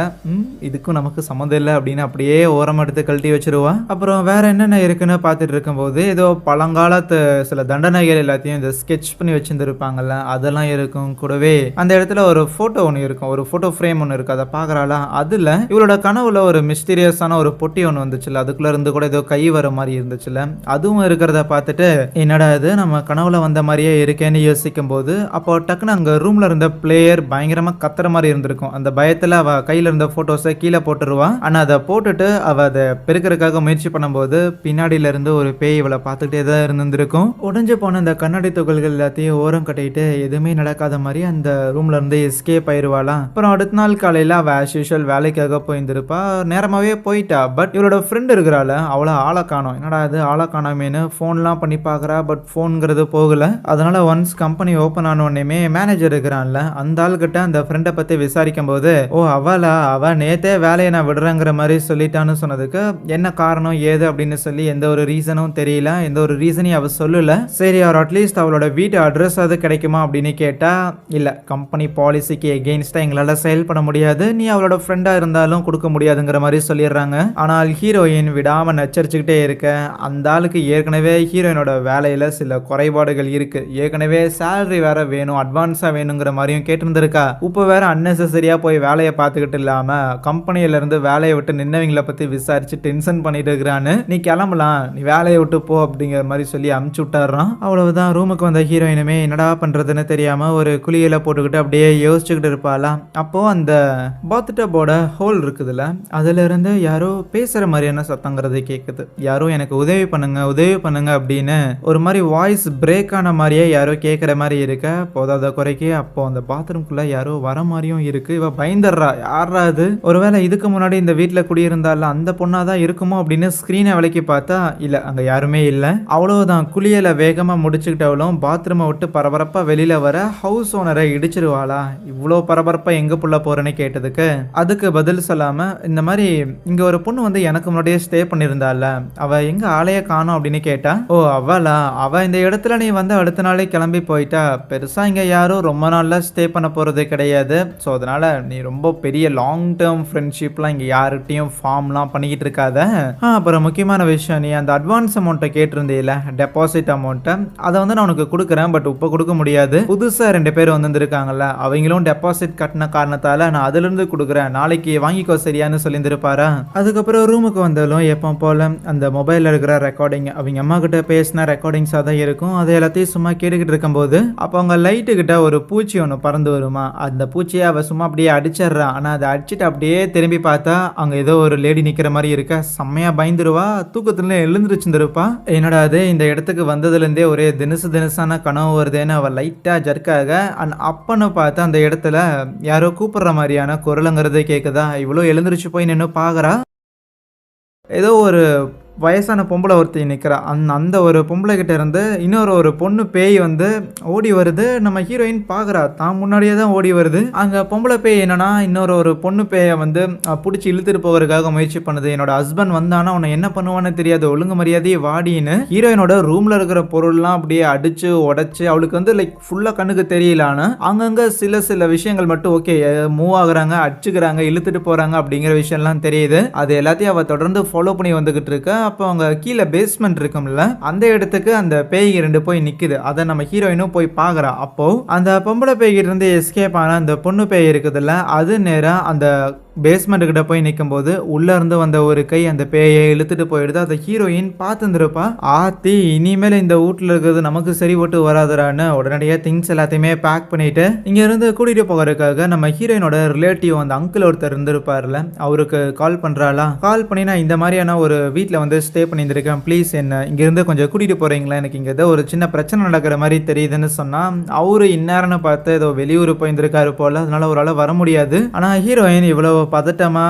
இதுக்கும் நமக்கு சம்மந்தம் இல்லை அப்படின்னு அப்படியே ஓரம் எடுத்து கழட்டி வச்சிருவா. அப்புறம் வேற என்னென்ன இருக்குன்னு பார்த்துட்டு இருக்கும்போது ஏதோ பழங்காலத்து சில தண்டனைகள் எல்லாத்தையும் இந்த ஸ்கெட்ச் பண்ணி வச்சுருந்துருப்பாங்கல்ல, அதெல்லாம் இருக்கும். கூடவே அந்த இடத்துல ஒரு ஃபோட்டோ ஒன்று இருக்கும், ஒரு ஃபோட்டோ ஃப்ரேம் ஒன்று இருக்குது. அதை பார்க்குறாளா. அதில் இவளோட கனவுல ஒரு மிஸ்டீரியஸான ஒரு பொட்டி ஒன்று வந்துச்சுல, அதுக்குள்ள இருந்து கூட ஏதோ கை வர மாதிரி இருந்துச்சுல, அதுவும் இருக்கிறத பார்த்துட்டு என்னடா இது நம்ம கனவுல வந்த மாதிரியே இருக்கேன்னு யோசிக்கும் போது அப்போ டக்குன்னு அங்கே ரூம்ல இருந்த பிளேயர் பயங்கரமா கத்துற மாதிரி இருந்திருக்கும். அந்த பயத்தில் அவ கையில இருந்த போட்டோஸை கீழே போட்டுருவா. ஆனால் அதை போட்டுட்டு அவ அதை பெருக்கிறதுக்காக முயற்சி பண்ணும்போது பின்னாடியில இருந்து ஒரு பேய் இவளை பார்த்துக்கிட்டே தான் இருந்திருக்கும். உடஞ்சு போன அந்த கண்ணாடி துகள்கள் எல்லாத்தையும் ஓரம் கட்டிட்டு எதுவுமே நடக்காத மாதிரி அந்த ரூம்ல இருந்து எஸ்கேப் ஆயிடுவாளாம். அப்புறம் அடுத்த நாள் காலையில் அவ ஆஸ் யூஷுவல் வேலைக்காக போயிருந்திருப்பா. நேரமாவே போயிட்டா. பட் இவளோட ஃப்ரெண்ட் இருக்கிறாள், அவளை ஆளை காணோம். என்னடா அது ஆளை காணாமேனு ஃபோன்லாம் பண்ணி பார்க்குறா. பட் ஃபோனுங்கிறது போகல. அதனால ஒன்ஸ் கம்பெனி ஓப்பன் ஆன உடனே மேனேஜர் இருக்கிறான்ல, அந்த ஆள்கிட்ட அந்த ஃப்ரெண்டை பற்றி விசாரிக்கும் போது, ஓ அவ நேத்தே வேலையை நான் விடுறேங்கிற மாதிரி சொல்லிட்டான்னு சொன்னதுக்கு என்ன காரணம் ஏது அப்படின்னு சொல்லி எந்த ஒரு ரீசனும் தெரியல, எந்த ஒரு ரீசனையும் அவ சொல்லல. சரி அவர் அட்லீஸ்ட் அவளோட வீட்டு அட்ரஸ் அது கிடைக்குமா அப்படின்னு கேட்டா, இல்லை கம்பெனி பாலிசிக்கு எகெயின்ஸ்டா எங்களால் செயல்பட முடியாது, நீ அவளோட ஃப்ரெண்டாக இருந்தாலும் கொடுக்க முடியாதுங்கிற மாதிரி சொல்லிடுறாங்க. ஆனால் ஹீரோயின் விடாம நச்சரிச்சுக்கிட்டே இருக்க, அந்த ஆளுக்கு ஏற்கனவே ஹீரோயினோட வேலையில சில குறைபாடுகள் இருக்கு. ஏற்கனவே சேலரி வேற வேணும், அட்வான்ஸா வேணுங்கிற மாதிரியும் கேட்டிருந்திருக்கா. இப்போ வேற அன்னெசரியா போய் வேலையை பார்த்துக்கிட்டு இல்லாம கம்பெனியில இருந்து வேலையை விட்டு நின்னவங்களை பத்தி விசாரிச்சு டென்ஷன் பண்ணிட்டு இருக்கிறான்னு, நீ கிளம்பலாம், நீ வேலையை விட்டு போ அப்படிங்கிற மாதிரி சொல்லி அமுச்சு விட்டாடுறான். அவ்வளவுதான். ரூமுக்கு வந்த ஹீரோயினுமே என்னடா பண்றதுன்னு தெரியாம ஒரு குளியல போட்டுக்கிட்டு அப்படியே யோசிச்சுக்கிட்டு இருப்பாளாம். அப்போ அந்த பாத்டப்போட ஹோல் இருக்குதுல்ல, அதுல இருந்து யாரோ பேசுற மாதிரியான சத்தங்கிறது கேட்குது. யாரோ எனக்கு உதவி பண்ணுங்க அப்படின்னு ஒரு மாதிரி வாய்ஸ் பிரேக் ஆன மாதிரியே யாரோ கேட்குற மாதிரி இருக்க. போதாத குறைக்கு அப்போ அந்த பாத்ரூம்குள்ள யாரோ வர மாதிரியும் இருக்கு. இவ பயந்துடுறா, யாரா அது, ஒருவேளை இதுக்கு முன்னாடி இந்த வீட்டில் குடியிருந்தால அந்த பொண்ணாதான் இருக்குமோ அப்படின்னு ஸ்கிரீனை விலைக்கு பார்த்தா இல்ல, அங்க யாருமே இல்லை. அவ்வளவுதான். குளியல வேகமா முடிச்சுக்கிட்டவளும் பாத்ரூமை விட்டு பரபரப்பா வெளியில வர ஹவுஸ் ஓனரை இடிச்சிருவாளா. இவ்வளோ பரபரப்பா எங்க புள்ள போறேன்னு கேட்டதுக்கு அதுக்கு பதில் சொல்லாம, இந்த மாதிரி இங்க ஒரு பொண்ணு வந்து எனக்கு முன்னாடியே ஸ்டே பண்ணியிருந்தால, அவ எங்க ஆளைய காணோம் அப்படின்னு கேட்டா, ஓ அவளா, அவ இந்த இடத்துல நீ வந்து அடுத்த நாளே கிளம்பி போயிட்டா, பெருசா இங்க யாரும் ரொம்ப நாள்ல ஸ்டே பண்ண போறது கிடையாது, ஸோ அதனால நீ ரொம்ப பெரிய லாங் டேர்ம் ஃப்ரெண்ட்ஷிப்லாம் இங்க யார்கிட்டையும் ஃபார்ம்லாம் பண்ணிக்கிட்டு இருக்காத. அப்புறம் முக்கியமான விஷயம், நீ அந்த அட்வான்ஸ் அமௌண்ட்டை கேட்டிருந்தீல, டெபாசிட் அமௌண்ட்டை, அதை வந்து நான் உனக்கு கொடுக்குறேன், பட் இப்போ கொடுக்க முடியாது. புதுசா 2 பேர் வந்திருக்காங்கல்ல, அவங்களும் டெபாசிட் கட்டின காரணத்தால நான் அதுல இருந்து கொடுக்குறேன், நாளைக்கு வாங்கிக்கோ சரியான்னு சொல்லி சொல்லியிருந்திருப்பாரா. அதுக்கப்புறம் ரூமுக்கு வந்தாலும் எப்போ போல அந்த மொபைலில் இருக்கிற ரெக்கார்டிங் அவங்க அம்மா கிட்ட பேசின ரெக்கார்டிங்ஸாக தான் இருக்கும். அது எல்லாத்தையும் சும்மா கேட்டுக்கிட்டு இருக்கும்போது அப்போ அவங்க லைட்டு கிட்ட ஒரு பூச்சி ஒன்று பறந்து வருமா. அந்த பூச்சியை அவ சும்மா அப்படியே அடிச்சிடுறான். ஆனால் அதை அடிச்சுட்டு அப்படியே திரும்பி பார்த்தா அங்கே ஏதோ ஒரு லேடி நிற்கிற மாதிரி இருக்க. செம்மையா பயந்துருவா. தூக்கத்துல எழுந்திருச்சுருப்பா. என்னடா அது இந்த இடத்துக்கு வந்ததுலேருந்தே ஒரே தினசான கனவு வருதுன்னு அவள் லைட்டாக ஜர்க்காக அப்பன்னு பார்த்து அந்த இடத்துல யாரோ கூப்பிடுற மாதிரியான குரலுங்கிறதே கேட்குதா. இவ்வளோ எழுந்திருச்சு போய் நின்று பார்க்குறா. ஏதோ ஒரு வயசான பொம்பளை ஒருத்தி நிற்கிறா. அந்த ஒரு பொம்பளை கிட்ட இருந்து இன்னொரு பொண்ணு பேய் வந்து ஓடி வருது. நம்ம ஹீரோயின் பார்க்குறா. தான் முன்னாடியே தான் ஓடி வருது. அங்கே பொம்பளை பேய் என்னன்னா இன்னொரு பொண்ணு பேயை வந்து பிடிச்சி இழுத்துட்டு போகிறதுக்காக முயற்சி பண்ணுது. என்னோட ஹஸ்பண்ட் வந்தானா உன்னை என்ன பண்ணுவான்னு தெரியாது, ஒழுங்கு மரியாதையே வாடின்னு ஹீரோயினோட ரூமில் இருக்கிற பொருள்லாம் அப்படியே அடிச்சு உடச்சி அவளுக்கு வந்து லைக் ஃபுல்லாக கண்ணுக்கு தெரியலான்னு அங்கங்கே சில விஷயங்கள் மட்டும் ஓகே மூவ் ஆகுறாங்க, அடிச்சுக்கிறாங்க, இழுத்துட்டு போகிறாங்க அப்படிங்கிற விஷயம்லாம் தெரியுது. அது எல்லாத்தையும் அவள் தொடர்ந்து ஃபாலோ பண்ணி வந்துகிட்டு இருக்க. அப்போ அவங்க கீழே பேஸ்மெண்ட் இருக்கும்ல அந்த இடத்துக்கு அந்த பேய் 2 போய் நிக்குது. அதை நம்ம ஹீரோயினும் போய் பாக்குறா. அப்போ அந்த பொம்பளை பேய்கிட்ட இருந்து எஸ்கேப் ஆன அந்த பொண்ணு பேய் இருக்குதுல்ல அது நேரம் அந்த பேஸ்மெண்ட் கிட்ட போய் நிற்கும் போது உள்ள இருந்து வந்த ஒரு கை அந்த பேயை இழுத்துட்டு போயிடுது. அதை ஹீரோயின் பார்த்துருப்பா. ஆத்தி இனிமேல் இந்த வீட்டில் இருக்கிறது நமக்கு சரி போட்டு வராதுறான்னு உடனடியாக திங்ஸ் எல்லாத்தையுமே பேக் பண்ணிட்டு இங்க இருந்து கூட்டிட்டு போகிறதுக்காக நம்ம ஹீரோயினோட ரிலேட்டிவ் அந்த அங்கிள் ஒருத்தர் இருந்திருப்பார்ல அவருக்கு கால் பண்றாளா. கால் பண்ணி நான் இந்த மாதிரியான ஒரு வீட்டில் வந்து ஸ்டே பண்ணியிருந்திருக்கேன், ப்ளீஸ் என்ன இங்கிருந்து கொஞ்சம் கூட்டிட்டு போறீங்களா, எனக்கு இங்க ஏதோ ஒரு சின்ன பிரச்சனை நடக்கிற மாதிரி தெரியுதுன்னு சொன்னா அவரு இந்நேரம்னு பார்த்து ஏதோ வெளியூர் போயிருந்திருக்காரு போல, அதனால ஒரு ஆள் வர முடியாது. ஆனா ஹீரோயின் இவ்வளவு பதட்டமா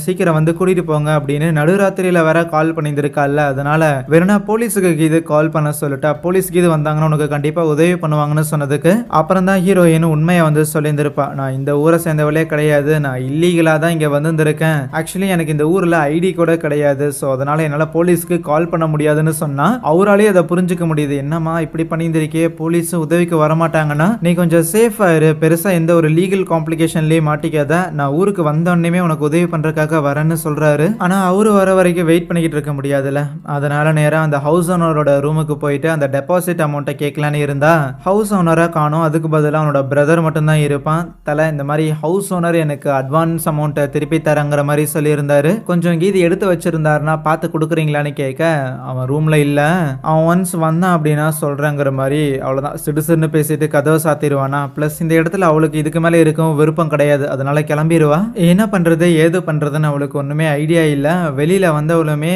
சீக்கிரம் வந்து கூட்டிட்டு போங்க அப்படின்னு நடுராத்திரியில வேற கால் பண்ணியிருந்திருக்கால. அதனால வேணும்னா போலீஸுக்கு இது கால் பண்ண சொல்லிட்டா. போலீஸ்க்கு இது வந்தாங்கன்னா உனக்கு கண்டிப்பா உதவி பண்ணுவாங்கன்னு சொன்னதுக்கு அப்புறம் தான் ஹீரோயின் உண்மையை வந்து சொல்லியிருந்திருப்பா. நான் இந்த ஊரை சேர்ந்தவளே கிடையாது, நான் இல்லீகலா தான் இங்க வந்திருக்கேன். ஆக்சுவலி எனக்கு இந்த ஊர்ல ஐடி கூட கிடையாது, ஸோ அதனால என்னால போலீஸ்க்கு கால் பண்ண முடியாதுன்னு சொன்னா அவராலே அதை புரிஞ்சுக்க முடியுது. என்னம்மா இப்படி பண்ணியிருந்திருக்கே, போலீஸ் உதவிக்கு வரமாட்டாங்கன்னா நீ கொஞ்சம் சேஃபா இரு, பெருசா எந்த ஒரு லீகல் காம்ப்ளிகேஷன்லயே மாட்டிக்காத, நான் ஊருக்கு வந்தோடனே உனக்கு உதவி பண்றதுக்காக வரேன்னு சொல்றாரு. ஆனா அவரு வர வரைக்கும் வெயிட் பண்ணிக்கிட்டு இருக்க முடியாதுல்ல. அதனால நேரா அந்த ஹவுஸ் ஓனரோட ரூமுக்கு போயிட்டு அந்த டெபாசிட் அமௌண்ட்டை கேட்கலான்னு இருந்தா ஹவுஸ் ஓனரா காணும். அதுக்கு பதிலாக அவனோட பிரதர் மட்டும் தான் இருப்பான். தலை இந்த மாதிரி ஹவுஸ் ஓனர் எனக்கு அட்வான்ஸ் அமௌண்ட்டை திருப்பி தரங்கிற மாதிரி சொல்லியிருந்தாரு. கொஞ்சம் கீதி எடுத்து வச்சிருந்தாருன்னா பார்த்து கொடுக்குறீங்களான்னு கேட்க அவன் ரூம்ல இல்ல, அவன் ஒன்ஸ் வந்தான் அப்படின்னா சொல்றேங்கிற மாதிரி அவ்வளவுதான் சிடுசுன்னு பேசிட்டு கதவை சாத்திடுவானா. பிளஸ் இந்த இடத்துல அவளுக்கு இதுக்கு மேலே இருக்கும் விருப்பம் கிடையாது, அதனால கிளம்பிடுவா. என்ன பண்றது ஏது பண்றதுன்னு அவளுக்கு ஒண்ணுமே ஐடியா இல்ல. வெளியில வந்தவளுமே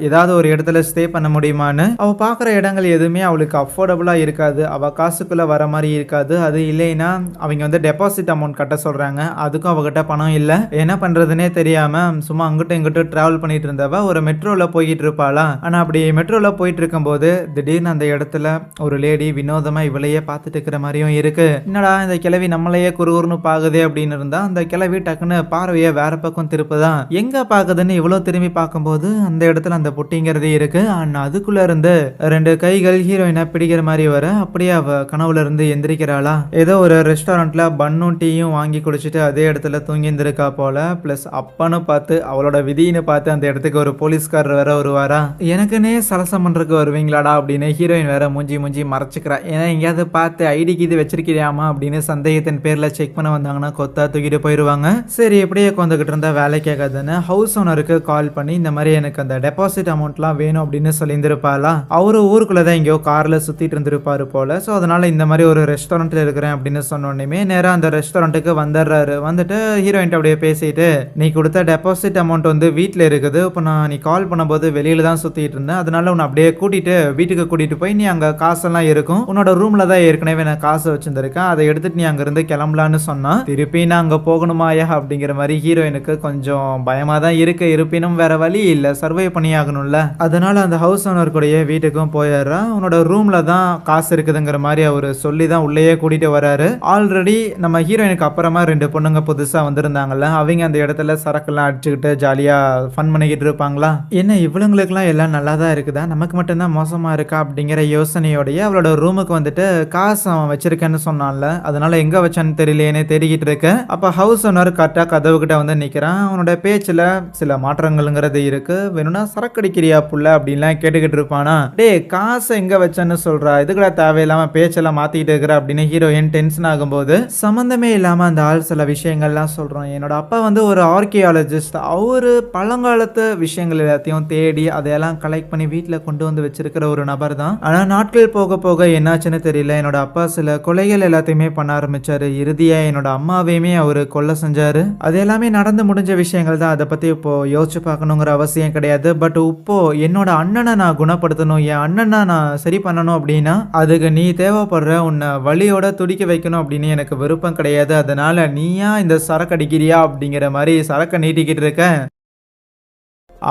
ஏதாவது ஒரு இடத்துல ஸ்டே பண்ண முடியுமான்னு அவ பாக்குற இடங்கள் எதுவுமே அவளுக்கு அஃபோர்டபுளா இருக்காது, அவ காசுக்குள்ள வர மாதிரி இருக்காது. அது இல்லைன்னா அவங்க வந்து டெபாசிட் அமௌண்ட் கட்ட சொல்றாங்க, அதுக்கும் அவகிட்ட பணம் இல்ல. என்ன பண்றதுன்னே தெரியாம சும்மா அங்கிட்ட இங்கிட்ட டிராவல் பண்ணிட்டு இருந்தவ ஒரு மெட்ரோல போயிட்டு இருப்பாளா. ஆனா அப்படி மெட்ரோல போயிட்டு இருக்கும் போது திடீர்னு அந்த இடத்துல ஒரு லேடி வினோதமா இவளையே பார்த்துட்டு இருக்கிற மாதிரியும் இருக்கு. என்னடா இந்த கிழவி நம்மளையே குறுகுறுன்னு பாக்குதே அப்படின்னு இருந்தா அந்த கிழவி டக்குன்னு பார்வையை வேற பக்கம் திருப்புதான். எங்க பாக்குதுன்னு இவ்வளவு திரும்பி பார்க்கும்போது அந்த இடத்துல அந்த பொட்டிங்கிறது இருக்கு. அதுக்குள்ள இருந்து 2 கைகள் ஹீரோயினை பிடிக்கிற மாதிரி வர அப்படியே அவ கனவுல இருந்து எந்திரிக்கிறாளா. ஏதோ ஒரு ரெஸ்டாரண்ட்ல பன்னும் டீயும் வாங்கி குடிச்சிட்டு அதே இடத்துல தூங்கி இருந்திருக்கா போல. பிளஸ் அப்பன்னு பார்த்து அவளோட விதின்னு பார்த்து அந்த இடத்துக்கு ஒரு போலீஸ்காரர் வேற வருவாரா. எனக்குன்னே சலசம் பண்றதுக்கு வருவீங்களாடா அப்படின்னு ஹீரோயின் வேற மூஞ்சி மறைச்சுக்கிறா. ஏன்னா எங்கேயாவது பார்த்து ஐடிக்கு இது வச்சிருக்கிறியாமா அப்படின்னு சந்தேகத்தின் பேர்ல செக் பண்ண வந்தாங்கன்னா கொத்தா தூக்கிட்டு போயிருவாங்க. சரி எப்படியே உட்காந்துக்கிட்டு இருந்தா வேலை கேட்காதுன்னு ஹவுஸ் ஓனருக்கு கால் பண்ணி இந்த மாதிரி எனக்கு அந்த டெபாசிட் அமௌண்ட்லாம் வேணும் அப்படின்னு சொல்லியிருந்திருப்பாளா. அவரு ஊருக்குள்ளதான் எங்கேயோ கார்ல சுத்திட்டு இருந்திருப்பாரு போல. ஸோ அதனால இந்த மாதிரி ஒரு ரெஸ்டாரண்ட்ல இருக்கிறேன் அப்படின்னு சொன்னோடனே நேராக அந்த ரெஸ்டாரண்ட்டுக்கு வந்துடுறாரு. வந்துட்டு ஹீரோயின் அப்படியே பேசிட்டு நீ கொடுத்த டெபாசிட் அமௌண்ட் வந்து வீட்டில் இருக்குது, இப்போ நீ கால் பண்ணும்போது வெளியில தான் சுத்திட்டு இருந்தேன், அதனால உன்னை அப்படியே கூட்டிட்டு வீட்டுக்கு கூட்டிட்டு போய் நீ அங்க காசெல்லாம் இருக்கும், உன்னோட ரூம்ல தான் ஏற்கனவே நான் காசு வச்சிருந்திருக்கேன், அதை எடுத்துட்டு நீ அங்க இருந்து கிளம்பலான்னு சொன்னா திருப்பி நான் அங்க போகணுமாயா அப்படிங்கிற மாதிரி ஹீரோயினுக்கு கொஞ்சம் பயமா தான் இருக்கு. இருப்பினும் வேற வழி இல்ல, சர்வை பண்ணி ஆகணும்ல. அதனால அந்த ஹவுஸ் ஓனர் கூடயே வீட்டுக்கும் போயிடுறா. உன்னோட ரூம்ல தான் காசு இருக்குதுங்கிற மாதிரி அவரு சொல்லி தான் உள்ளேயே கூட்டிட்டு வராரு. ஆல்ரெடி நம்ம ஹீரோயினுக்கு அப்புறமா 2 பொண்ணுங்க புதுசா வந்திருந்தாங்கல்ல, அவங்க அந்த இடத்துல சரக்குலாம் அடிச்சுக்கிட்டு ஜாலியா ஃபன் பண்ணிக்கிட்டு இருப்பாங்களா. என்ன இவளுங்களுக்குலாம் எல்லாம் நல்லா தான் இருக்குதா, நமக்கு மட்டும்தான் மோசமா இருக்கா அப்படிங்கிற யோசனையோடய அவளோட ரூமுக்கு வந்துட்டு காசு அவன் வச்சிருக்கேன்னு சொன்னான்ல, அதனால எங்க வச்சான்னு தெரியலையேன்னு தேடிக்கிட்டு இருக்க. அப்ப ஹவுஸ் ஓனர் கரெக்டா கதவை கதவு கிட்ட வந்து நிக்கிறான். அவனோட பேச்சுல சில மாற்றங்கள்ங்கிறது இருக்கு. வேணும்னா சரக்கு அடிக்கிறியா புள்ள அப்படின்லாம் கேட்டுக்கிட்டு இருப்பானா. டேய் காசை எங்க வச்சேன்னு சொல்றா, எதுக்குடா தேவையில்லாம பேச்செல்லாம் மாத்திக்கிட்டு இருக்கிற அப்படின்னு ஹீரோயின் டென்ஷன் ஆகும்போது சம்பந்தமே இல்லாம அந்த ஆள் சில விஷயங்கள்லாம் சொல்றான். என்னோட அப்பா வந்து ஒரு ஆர்கியாலஜிஸ்ட். அவரு பழங்காலத்து விஷயங்கள் எல்லாத்தையும் தேடி அதையெல்லாம் கலெக்ட் பண்ணி வீட்டுல கொண்டு வந்து வச்சிருக்கிற ஒரு நபர் தான். ஆனா நாட்கள் போக போக என்னாச்சுன்னு தெரியல. என்னோட அப்பா சில கொலைகள் எல்லாத்தையுமே பண்ண ஆரம்பிச்சாரு. இறுதியா என்னோட அம்மாவையுமே அவரு கொலை செஞ்சாரு. அது எல்லாமே நடந்து முடிஞ்ச விஷயங்கள் தான். அதை பத்தி இப்போ யோசிச்சு பார்க்கணுங்கிற அவசியம் கிடையாது. பட் இப்போ என்னோட அண்ணனை நான் குணப்படுத்தணும், என் அண்ணனை நான் சரி பண்ணணும் அப்படின்னா அதுக்கு நீ தேவைப்படுற, உன்னை வலியோட துடிக்க வைக்கணும் அப்படின்னு எனக்கு விருப்பம் கிடையாது. அதனால நீயா இந்த சரக்கு அடிக்கிறியா அப்படிங்கிற மாதிரி சரக்கை நீட்டிக்கிட்டு இருக்க.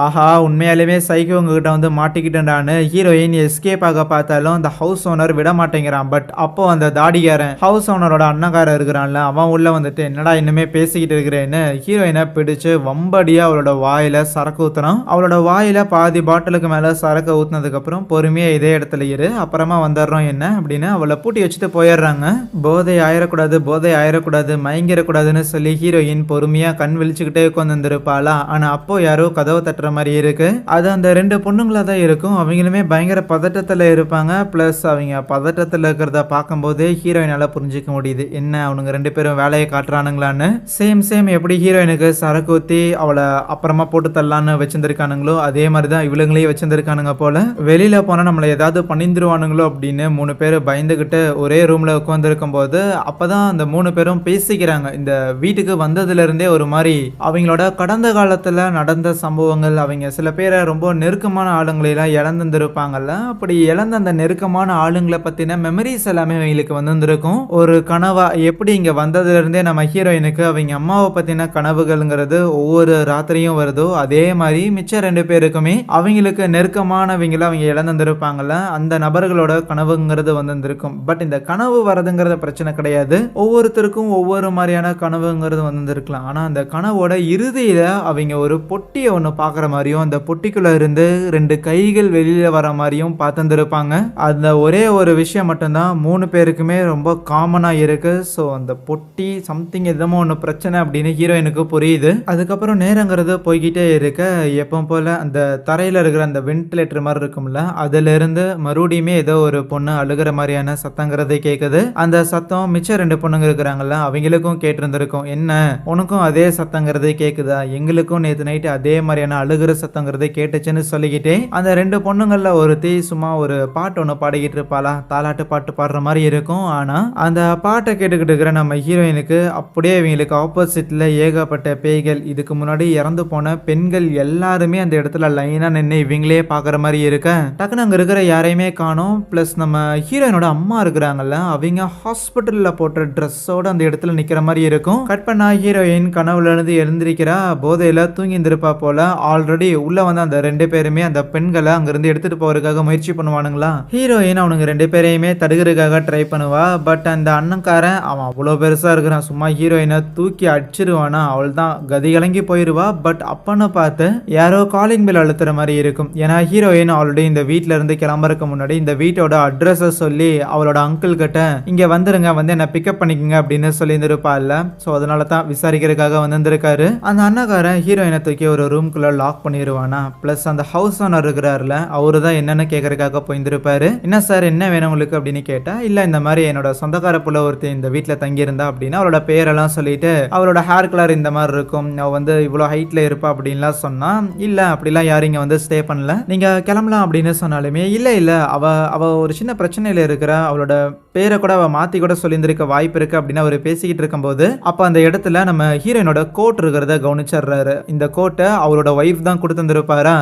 ஆஹா! உண்மையாலுமே சைக்கோ உங்ககிட்ட வந்து மாட்டிக்கிட்டேன்டான்னு ஹீரோயின் எஸ்கேப் ஆக பார்த்தாலும் அந்த ஹவுஸ் ஓனர் விட மாட்டேங்கிறான். பட் அப்போ அந்த தாடிக்காரன் ஹவுஸ் ஓனரோட அண்ணக்காரன் இருக்கிறான்ல, அவன் உள்ள வந்துட்டு என்னடா இன்னுமே பேசிக்கிட்டு இருக்கிறேன்னு ஹீரோயினை பிடிச்சு வம்படியா அவளோட வாயில சரக்கு ஊத்துறான். அவளோட வாயில பாதி பாட்டிலுக்கு மேல சரக்கு ஊத்துனதுக்கு அப்புறம் பொறுமையா இதே இடத்துல இரு, அப்புறமா வந்துடுறோம் என்ன அப்படின்னு அவளை பூட்டி வச்சுட்டு போயிடுறாங்க. போதை ஆயிடக்கூடாது, போதை ஆயிடக்கூடாது, மயங்கிடக்கூடாதுன்னு சொல்லி ஹீரோயின் பொறுமையா கண் விழிச்சுக்கிட்டே உட்காந்து இருந்திருப்பாளா. ஆனா அப்போ யாரோ கதவை தட்டுற மாதிரி இருக்கு. அது அந்த 2 பொண்ணுங்களா தான் இருக்கும். அவங்களுமே பயங்கர பதட்டத்துல இருப்பாங்க. பிளஸ் அவங்க பதட்டத்துல இருக்கிறத பார்க்கும்போது ஹீரோயினால புரிஞ்சுக்க முடியுது, என்ன அவனுங்க 2 பேரும் வேலையை காட்டுறானுங்களான்னு. சேம் எப்படி ஹீரோயினுக்கு சரக்கு ஊத்தி அவளை அப்புறமா போட்டு தள்ளலான்னு வச்சிருந்திருக்கானுங்களோ அதே மாதிரிதான் இவளுங்களையும் வச்சிருந்திருக்கானுங்க போல. வெளியில போனா நம்மளை ஏதாவது பண்ணிந்துருவானுங்களோ அப்படின்னு 3 பேர் பயந்துகிட்டு ஒரே ரூம்ல உட்கார்ந்து இருக்கும் போது அப்பதான் அந்த 3 பேரும் பேசிக்கிறாங்க. இந்த வீட்டுக்கு வந்ததுல இருந்தே ஒரு மாதிரி அவங்களோட கடந்த காலத்துல நடந்த சம்பவங்கள், அவங்க சில பேரை ரொம்ப நெருக்கமான ஆளுங்களை எல்லாம் இழந்திருப்பாங்கல்ல, அப்படி இழந்த அந்த நெருக்கமான ஆளுங்களை பத்தின மெமரிஸ் எல்லாமே அவங்களுக்கு வந்திருக்கும். ஒரு கனவா எப்படி இங்க வந்ததுல இருந்தே நம்ம ஹீரோயினுக்கு அவங்க அம்மாவை பத்தின கனவுகள்ங்கிறது ஒவ்வொரு ராத்திரியும் வருதோ அதே மாதிரி மிச்ச 2 பேருக்குமே அவங்களுக்கு நெருக்கமானவங்களை அவங்க இழந்திருப்பாங்கல்ல, அந்த நபர்களோட கனவுங்கிறது வந்திருக்கும். பட் இந்த கனவு வரதுங்கிறத பிரச்சனை கிடையாது. ஒவ்வொருத்தருக்கும் ஒவ்வொரு மாதிரியான கனவுங்கிறது வந்திருக்கலாம். ஆனா அந்த கனவோட இறுதியில அவங்க ஒரு பொட்டியை ஒன்று பார்க்குற மாதிரியும் அந்த பொட்டிக்குள்ள இருந்து 2 கைகள் வெளியில வர மாதிரியும் பார்த்துருப்பாங்க. அந்த ஒரே ஒரு விஷயம் மட்டும்தான் 3 பேருக்குமே ரொம்ப காமனா இருக்கு. ஸோ அந்த பொட்டி சம்திங் எதுமோ ஒன்று பிரச்சனை அப்படின்னு ஹீரோயினுக்கு புரியுது. அதுக்கப்புறம் நேரங்கிறது போய்கிட்டே இருக்க எப்போ போல அந்த தரையில இருக்கிற அந்த வென்டிலேட்டர் மாதிரி இருக்கும்ல, அதுல இருந்து மறுபடியுமே ஏதோ ஒரு பொண்ணு அழுகிற மாதிரியான சத்தங்கிறது கேட்குது. அந்த சத்தம் மிச்ச 2 பொண்ணுங்க இருக்கிறாங்கல்ல அவங்களுக்கும் கேட்டிருந்திருக்கும். என்ன உனக்கும் அதே சத்தங்கிறது கேட்குதா, எங்களுக்கும் நேற்று நைட்டு அதே மாதிரியான அழுகிற சத்தங்கிறது கேட்டுச்சுன்னு சொல்லிக்கிட்டே அந்த 2 பொண்ணுங்கள்ல ஒருத்தி சும்மா ஒரு பாட்டு ஒன்று பாடிக்கிட்டு இருப்பாளா, தாலாட்டு பாட்டு பாடுற மாதிரி இருக்கும். ஆனா அந்த பாட்டை கேட்டுக்கிட்டு இருக்கிற நம்ம ஹீரோயினுக்கு அப்படியே இவங்களுக்கு ஆப்போசிட்ல ஏகப்பட்ட பேய்கள், இதுக்கு முன்னாடி இறந்து போன பெண்கள் எல்லாருமே அந்த இடத்துல லைனா நின்று இவங்களே பாக்குற மாதிரி இருக்க. டக்குன்னு அங்க இருக்கிற யாரையுமே காணோம். பிளஸ் நம்ம ஹீரோயினோட அம்மா இருக்கிறாங்கல்ல, அவங்க ஹாஸ்பிட்டல்ல போட்ட ட்ரெஸ்ஸோட அந்த இடத்துல நிக்கிற மாதிரி இருக்கும். கட் பண்ணா ஹீரோயின் கனவுல இருந்து எழுந்திருக்கிறா. போதையில தூங்கி இருந்திருப்பா போல. ஆல்ரெடி உள்ள வந்து அந்த 2 பேருமே அந்த பெண்களை அங்கிருந்து எடுத்துட்டு போறதுக்காக முயற்சி பண்ணுவானுங்களா. ஹீரோயின் அவனுங்க 2 பேரையுமே தடுக்கிறதுக்காக ட்ரை பண்ணுவா. பட் அந்த அண்ணன்காரன் அவன் அவ்வளோ பெருசா இருக்கிறான், சும்மா ஹீரோயினை தூக்கி அடிச்சிருவானா, அவள் தான் கதி கலங்கி போயிருவா. பட் அப்பன்னு பார்த்து யாரோ காலிங் பெல் அழுத்துற மாதிரி இருக்கும். ஏன்னா ஹீரோயின் ஆல்ரெடி இந்த வீட்டுல இருந்து கிளம்புறதுக்கு முன்னாடி இந்த வீட்டோட அட்ரஸை சொல்லி அவளோட அங்கிள் கிட்ட இங்க வந்துருங்க, வந்து என்ன பிக்கப் பண்ணிக்கங்க அப்படின்னு சொல்லி இருந்திருப்பா இல்ல. ஸோ அதனால தான் விசாரிக்கிறதுக்காக வந்திருக்காரு. அந்த அண்ணக்காரன் ஹீரோயினை தூக்கி ஒரு ரூம்குள்ள லாக் பண்ணிடுவானா. பிளஸ் அந்த ஹவுஸ் ஓனர் இருக்கிறாருல, அவரு தான் என்னன்னு கேட்கறதுக்காக போயிருப்பாரு. என்ன சார் என்ன வேணும் உங்களுக்கு அப்படின்னு கேட்டா, இல்ல இந்த மாதிரி என்னோட சொந்தக்கார புள்ள ஒருத்தி இந்த வீட்டுல தங்கி இருந்தா அப்படின்னு அவளோட பேரெல்லாம் சொல்லிட்டு அவளோட ஹேர் கலர் இந்த மாதிரி இருக்கும், அவ வந்து இவ்வளவு ஹைட்ல இருப்பா அப்படின்லாம் சொன்னா, இல்ல அப்படிலாம் யாரும் இங்க வந்து ஸ்டே பண்ணல, நீங்க கிளம்பலாம் அப்படின்னு சொன்னாலுமே இல்ல அவ அவ ஒரு சின்ன பிரச்சனையில இருக்கிற, அவளோட பேரை கூட அவ மாத்தி கூட சொல்லியிருந்திருக்க வாய்ப்பு இருக்கு அப்படின்னு அவர் பேசிக்கிட்டு இருக்கும்போது அப்ப அந்த இடத்துல நம்ம ஹீரோயினோட கோட் இருக்கிறத கவனிச்சிடுறாரு. இந்த கோட்டை அவரோட வைஃப் தான் கொடுத்துருப்பாரா.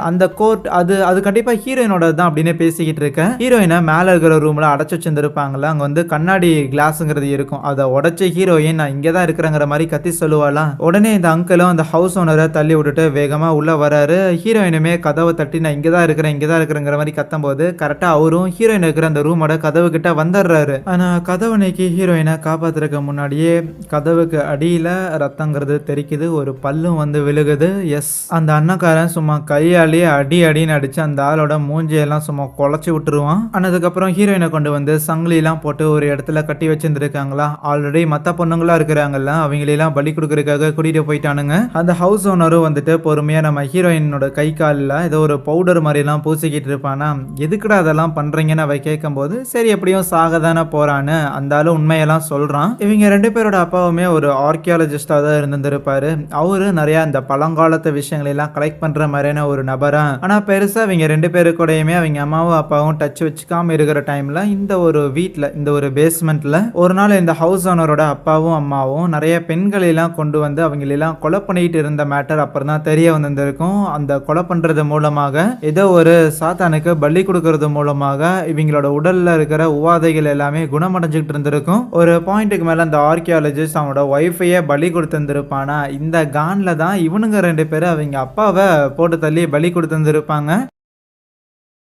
அந்த கோட் அது கண்டிப்பா ஹீரோயினோட தான் அப்படின்னு பேசிக்கிட்டு இருக்க. ஹீரோயினை மேல இருக்கிற ரூம்ல அடைச்சு வச்சிருப்பாங்கல்ல, அங்க வந்து கண்ணாடி கிளாஸ்ங்கிறது இருக்கும். அதை உடைச்சு ஹீரோயின் நான் இங்கதான் இருக்கிறங்கிற மாதிரி கத்தி சொல்லுவாளா. உடனே இந்த அங்கிளும் அந்த ஹவுஸ் ஓனரை தள்ளி விட்டுட்டு வேகமா உள்ள வராரு. ஹீரோயினுமே கதவை தட்டி நான் இங்கதான் இருக்கிறேங்கிற மாதிரி கத்தும் போது கரெக்டா அவரும் ஹீரோயின் இருக்கிற அந்த ரூமோட கதவு கிட்ட வந்துடுறாரு. செத்துடுறாரு. ஆனா கதவு நீக்கி ஹீரோயினை காப்பாத்துறதுக்கு முன்னாடியே கதவுக்கு அடியில ரத்தங்கிறது தெரிக்குது. ஒரு பல்லும் வந்து விழுகுது. எஸ், அந்த அண்ணக்காரன் சும்மா கையாலேயே அடி அடின்னு அடிச்சு அந்த ஆளோட மூஞ்சியெல்லாம் சும்மா குழச்சி விட்டுருவான். ஆனதுக்கப்புறம் ஹீரோயினை கொண்டு வந்து சங்கிலிலாம் போட்டு ஒரு இடத்துல கட்டி வச்சிருந்துருக்காங்களா, ஆல்ரெடி மற்ற பொண்ணுங்களா இருக்கிறாங்கல்ல, அவங்களெல்லாம் பலி கொடுக்கறதுக்காக கூட்டிட்டு போயிட்டானுங்க. அந்த ஹவுஸ் ஓனரும் வந்துட்டு பொறுமையா நம்ம ஹீரோயினோட கை காலில் ஏதோ ஒரு பவுடர் மாதிரிலாம் பூசிக்கிட்டு இருப்பானா, எதுக்குடா அதெல்லாம் பண்றீங்கன்னு அவ கேட்கும்போது, சரி எப்படியும் சாக தானே போறான்னு அந்த ஆளு உண்மையெல்லாம் சொல்றான். இவங்க 2 பேரோட அப்பாவுமே ஒரு ஆர்கியாலஜிஸ்டா தான் இருந்திருப்பாரு. அவரு நிறைய இந்த பழங்காலத்து விஷயங்களை எல்லாம் கலெக்ட் பண்ற மாதிரியான ஒரு நபரா. ஆனா பெருசா இவங்க 2 பேரு கூடயுமே அவங்க அம்மாவும் அப்பாவும் டச் வச்சுக்காம இருக்கிற டைம்ல இந்த ஒரு வீட்ல, இந்த ஒரு பேஸ்மெண்ட்ல ஒரு நாள் இந்த ஹவுஸ் ஓனரோட அப்பாவும் அம்மாவும் நிறைய பெண்களை எல்லாம் கொண்டு வந்து அவங்களெல்லாம் கொலை பண்ணிட்டு இருந்த மேட்டர் அப்புறம் தான் தெரிய வந்திருக்கும். அந்த கொலை பண்றது மூலமாக ஏதோ ஒரு சாத்தானுக்கு பலி கொடுக்கறது மூலமாக இவங்களோட உடல்ல இருக்கிற உவாதைகள் எல்லாமே குணமடைஞ்சிட்டு இருந்திருக்கும். ஒரு பாயிண்ட்டுக்கு மேல அந்த ஆர்கியாலஜிஸ்ட் அவனோட ஒய்ஃபையே பலி கொடுத்திருந்திருப்பானா, இந்த கான்ல தான் இவனுங்க 2 பேரும் அவங்க அப்பாவை போட்டு தள்ளி பலி கொடுத்திருந்திருப்பாங்க.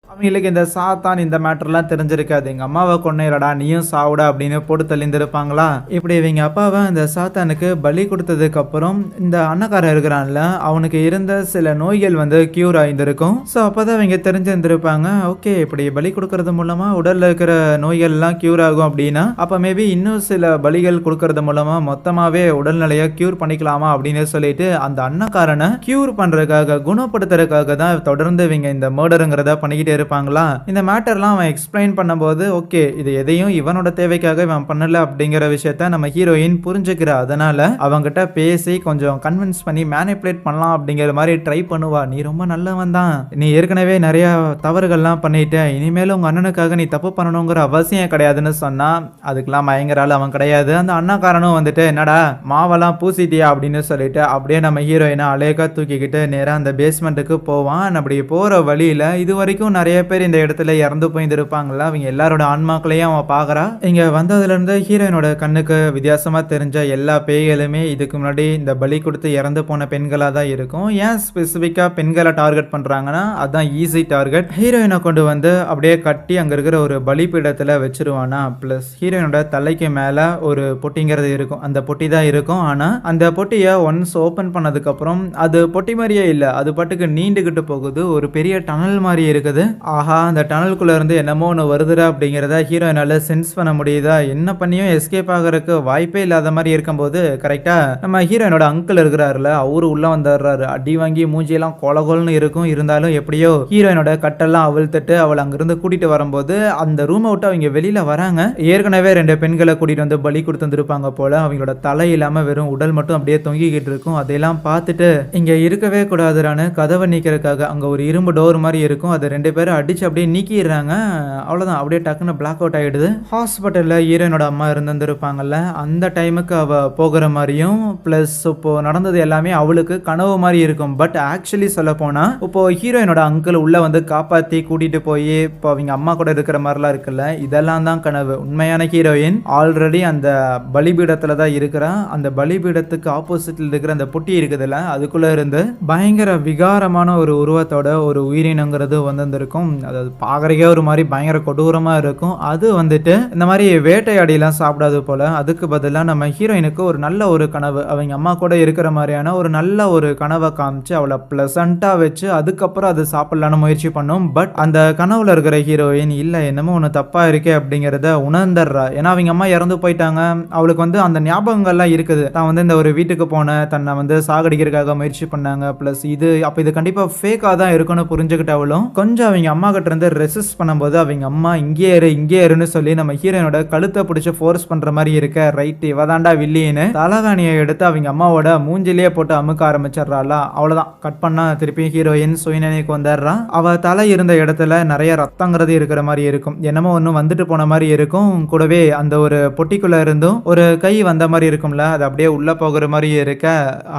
அவங்களுக்கு இந்த சாத்தான் இந்த மேட்டர்லாம் தெரிஞ்சிருக்காது. எங்க அம்மாவை கொன்னேலடா நீயும் சாவுடா அப்படின்னு போட்டு தள்ளிந்திருப்பாங்களா. இப்படி இவங்க அப்பாவை இந்த சாத்தானுக்கு பலி கொடுத்ததுக்கு அப்புறம் இந்த அண்ணக்காரன் இருக்கிறான்ல, அவனுக்கு இருந்த சில நோய்கள் வந்து கியூர் ஆயிருந்திருக்கும். ஸோ அப்போதான் இவங்க தெரிஞ்சிருந்திருப்பாங்க, ஓகே இப்படி பலி கொடுக்கறது மூலமா உடல்ல இருக்கிற நோய்கள் எல்லாம் கியூர் ஆகும் அப்படின்னா அப்ப மேபி இன்னும் சில பலிகள் கொடுக்கறது மூலமா மொத்தமாவே உடல்நிலையை கியூர் பண்ணிக்கலாமா அப்படின்னு சொல்லிட்டு அந்த அண்ணக்காரனை கியூர் பண்றதுக்காக குணப்படுத்துறதுக்காக தான் தொடர்ந்து இவங்க இந்த மர்டருங்கிறத பண்ணிக்கிட்டே இருப்பாங்களா. இந்த மேட்டர்லாம் அவன் எக்ஸ்பிளைன் பண்ணும்போது ஓகே இது எதையும் இவனோட தேவைக்காக இவன் பண்ணல அப்படிங்கிற விஷயத்த நம்ம ஹீரோயின் புரிஞ்சுக்கிறா. அதனால அவங்கிட்ட பேசி கொஞ்சம் கன்வின்ஸ் பண்ணி மேனிபுலேட் பண்ணலாம் அப்படிங்கிற மாதிரி ட்ரை பண்ணுவா. நீ ரொம்ப நல்லவன் தான், நீ ஏற்கனவே நிறைய தவறுகள்லாம் பண்ணிட்ட, இனிமேலும் உங்க அண்ணனுக்காக நீ தப்பு பண்ணணுங்கிற அவசியம் கிடையாதுன்னு சொன்னா அதுக்கெல்லாம் பயங்கரால அவன் கிடையாது. அந்த அண்ணாக்காரனும் வந்துட்டு என்னடா மாவெல்லாம் பூசிட்டியா அப்படின்னு சொல்லிட்டு அப்படியே நம்ம ஹீரோயினை அலேக்கா தூக்கிக்கிட்டு நேரா அந்த பேஸ்மெண்ட்டுக்கு போவான். அப்படி போற வழியில இது வரைக்கும் நிறைய பேர் இந்த இடத்துல இறந்து போயிருப்பாங்களா, அவங்க எல்லாரோட ஆன்மாக்களையும் அவன் பாக்குறா. இங்க வந்ததுல இருந்து ஹீரோயினோட கண்ணுக்கு வித்தியாசமா தெரிஞ்ச எல்லா பேய்களுமே இதுக்கு முன்னாடி இந்த பலி கொடுத்து இறந்து போன பெண்களா தான் இருக்கும். ஏன் ஸ்பெசிபிக்கா பெண்களை டார்கெட் பண்றாங்கன்னா அதான் ஈஸி டார்கெட். ஹீரோயினை கொண்டு வந்து அப்படியே கட்டி அங்க இருக்கிற ஒரு பலிபீடத்துல வச்சிருவானா. பிளஸ் ஹீரோயினோட தலைக்கு மேல ஒரு பொட்டிங்கிறது இருக்கும், அந்த பொட்டி தான் இருக்கும். ஆனா அந்த பொட்டியை ஒன்ஸ் ஓபன் பண்ணதுக்கு அப்புறம் அது பொட்டி மாதிரியே இல்ல, அது பாட்டுக்கு நீண்டுகிட்டு போகுது, ஒரு பெரிய டனல் மாதிரி இருக்குது. ஆஹா அந்த டனலுக்குள்ள இருந்து என்னமோ ஒன்று வருதுடா அப்படிங்கிறத ஹீரோயினால சென்ஸ் பண்ண முடியுதா. என்ன பண்ணியும் எஸ்கேப் ஆகிறதுக்கு வாய்ப்பே இல்லாத மாதிரி இருக்கும்போது கரெக்டா நம்ம ஹீரோயினோட அங்கிள் இருக்கிறாருல, அவரு உள்ள வந்துடுறாரு. அடி வாங்கி மூஞ்சியெல்லாம் கொலகொல்னு இருக்கும். இருந்தாலும் எப்படியோ ஹீரோயினோட கட்டெல்லாம் அவிழ்த்துட்டு அவளை அங்கிருந்து கூட்டிட்டு வரும்போது அந்த ரூமை விட்டு அவங்க வெளியில வராங்க. ஏற்கனவே 2 பெண்களை கூட்டிட்டு வந்து பலி கொடுத்துருப்பாங்க போல. அவங்களோட தலை இல்லாம வெறும் உடல் மட்டும் அப்படியே தொங்கிக்கிட்டு இருக்கும். அதெல்லாம் பார்த்துட்டு இங்க இருக்கவே கூடாதுரான்னு கதவை நீக்கிறதுக்காக அங்க ஒரு இரும்பு டோர் மாதிரி இருக்கும், அதை 2 பேரும் அடிச்சு அப்படியே நீக்கிடுறாங்க. அவ்வளவுதான், அப்படியே டக்குன்னு பிளாக் அவுட் ஆயிடுது. ஹாஸ்பிட்டல்ல ஹீரோயினோட அம்மா இருந்திருப்பாங்கல்ல, அந்த டைமுக்கு அவ போகிற மாதிரியும் பிளஸ் இப்போ நடந்தது எல்லாமே அவளுக்கு கனவு மாதிரி இருக்கும். பட் ஆக்சுவலி சொல்ல போனா இப்போ ஹீரோயினோட அங்கிள் உள்ள வந்து காப்பாத்தி கூட்டிட்டு போய் இப்போ அவங்க அம்மா கூட இருக்கிற மாதிரிலாம் இருக்குல்ல, இதெல்லாம் தான் கனவு. உண்மையான ஹீரோயின் ஆல்ரெடி அந்த பலிபீடத்துல தான் இருக்கிறா. அந்த பலிபீடத்துக்கு ஆப்போசிட்ல இருக்கிற அந்த பொட்டி இருக்குதுல்ல, அதுக்குள்ள இருந்து பயங்கர விகாரமான ஒரு உருவத்தோட ஒரு உயிரினங்கிறது வந்திருக்கும். அதாவது பார்க்கறக்கே ஒரு மாதிரி பயங்கர கொடூரமா இருக்கும். அது வந்துட்டு இந்த மாதிரி வேட்டையாடிலாம் சாப்பிடாது போல. அதுக்கு பதிலாக நம்ம ஹீரோயினுக்கு ஒரு நல்ல ஒரு கனவு, அவங்க அம்மா கூட இருக்கிற மாதிரியான ஒரு நல்ல ஒரு கனவை காமிச்சு அவளை பிளசண்டா வச்சு அதுக்கப்புறம் அது சாப்பிடலான்னு முயற்சி பண்ணும். பட் அந்த கனவுல இருக்கிற ஹீரோயின் இல்ல என்னமோ ஒன்று தப்பா இருக்கே அப்படிங்கிறத உணர்ந்துடுறா. ஏன்னா அவங்க அம்மா இறந்து போயிட்டாங்க, அவளுக்கு வந்து அந்த ஞாபகங்கள்லாம் இருக்குது. தான் வந்து இந்த ஒரு வீட்டுக்கு போன தன்னை வந்து சாகடிக்கிறதுக்காக முயற்சி பண்ணாங்க. பிளஸ் இது அப்போ இது கண்டிப்பா ஃபேக்கா தான் இருக்குன்னு புரிஞ்சுக்கிட்டு அவளும் கொஞ்சம் அவங்க அம்மா கிட்ட இருந்து ரெசிஸ்ட் பண்ணும்போது அவங்க அம்மா இங்கே இருன்னு சொல்லி நம்ம ஹீரோயினோட கழுத்தை பிடிச்சி ஃபோர்ஸ் பண்ற மாதிரி இருக்க. ரைட் இவதாண்டா வில்லின்னு தலகாணியை எடுத்து அவங்க அம்மாவோட மூஞ்சிலேயே போட்டு அமுக்க ஆரம்பிச்சிடறாளா. அவ்வளவுதான், கட் பண்ணா திருப்பி ஹீரோயின் சுயநினைவுக்கு வந்துடுறான். அவ தலை இருந்த இடத்துல நிறைய ரத்தங்கிறது இருக்கிற மாதிரி இருக்கும், என்னமோ ஒன்று வந்துட்டு போன மாதிரி இருக்கும். கூடவே அந்த ஒரு பொட்டிக்குள்ள இருந்தும் ஒரு கை வந்த மாதிரி இருக்கும்ல, அது அப்படியே உள்ள போகிற மாதிரி இருக்க.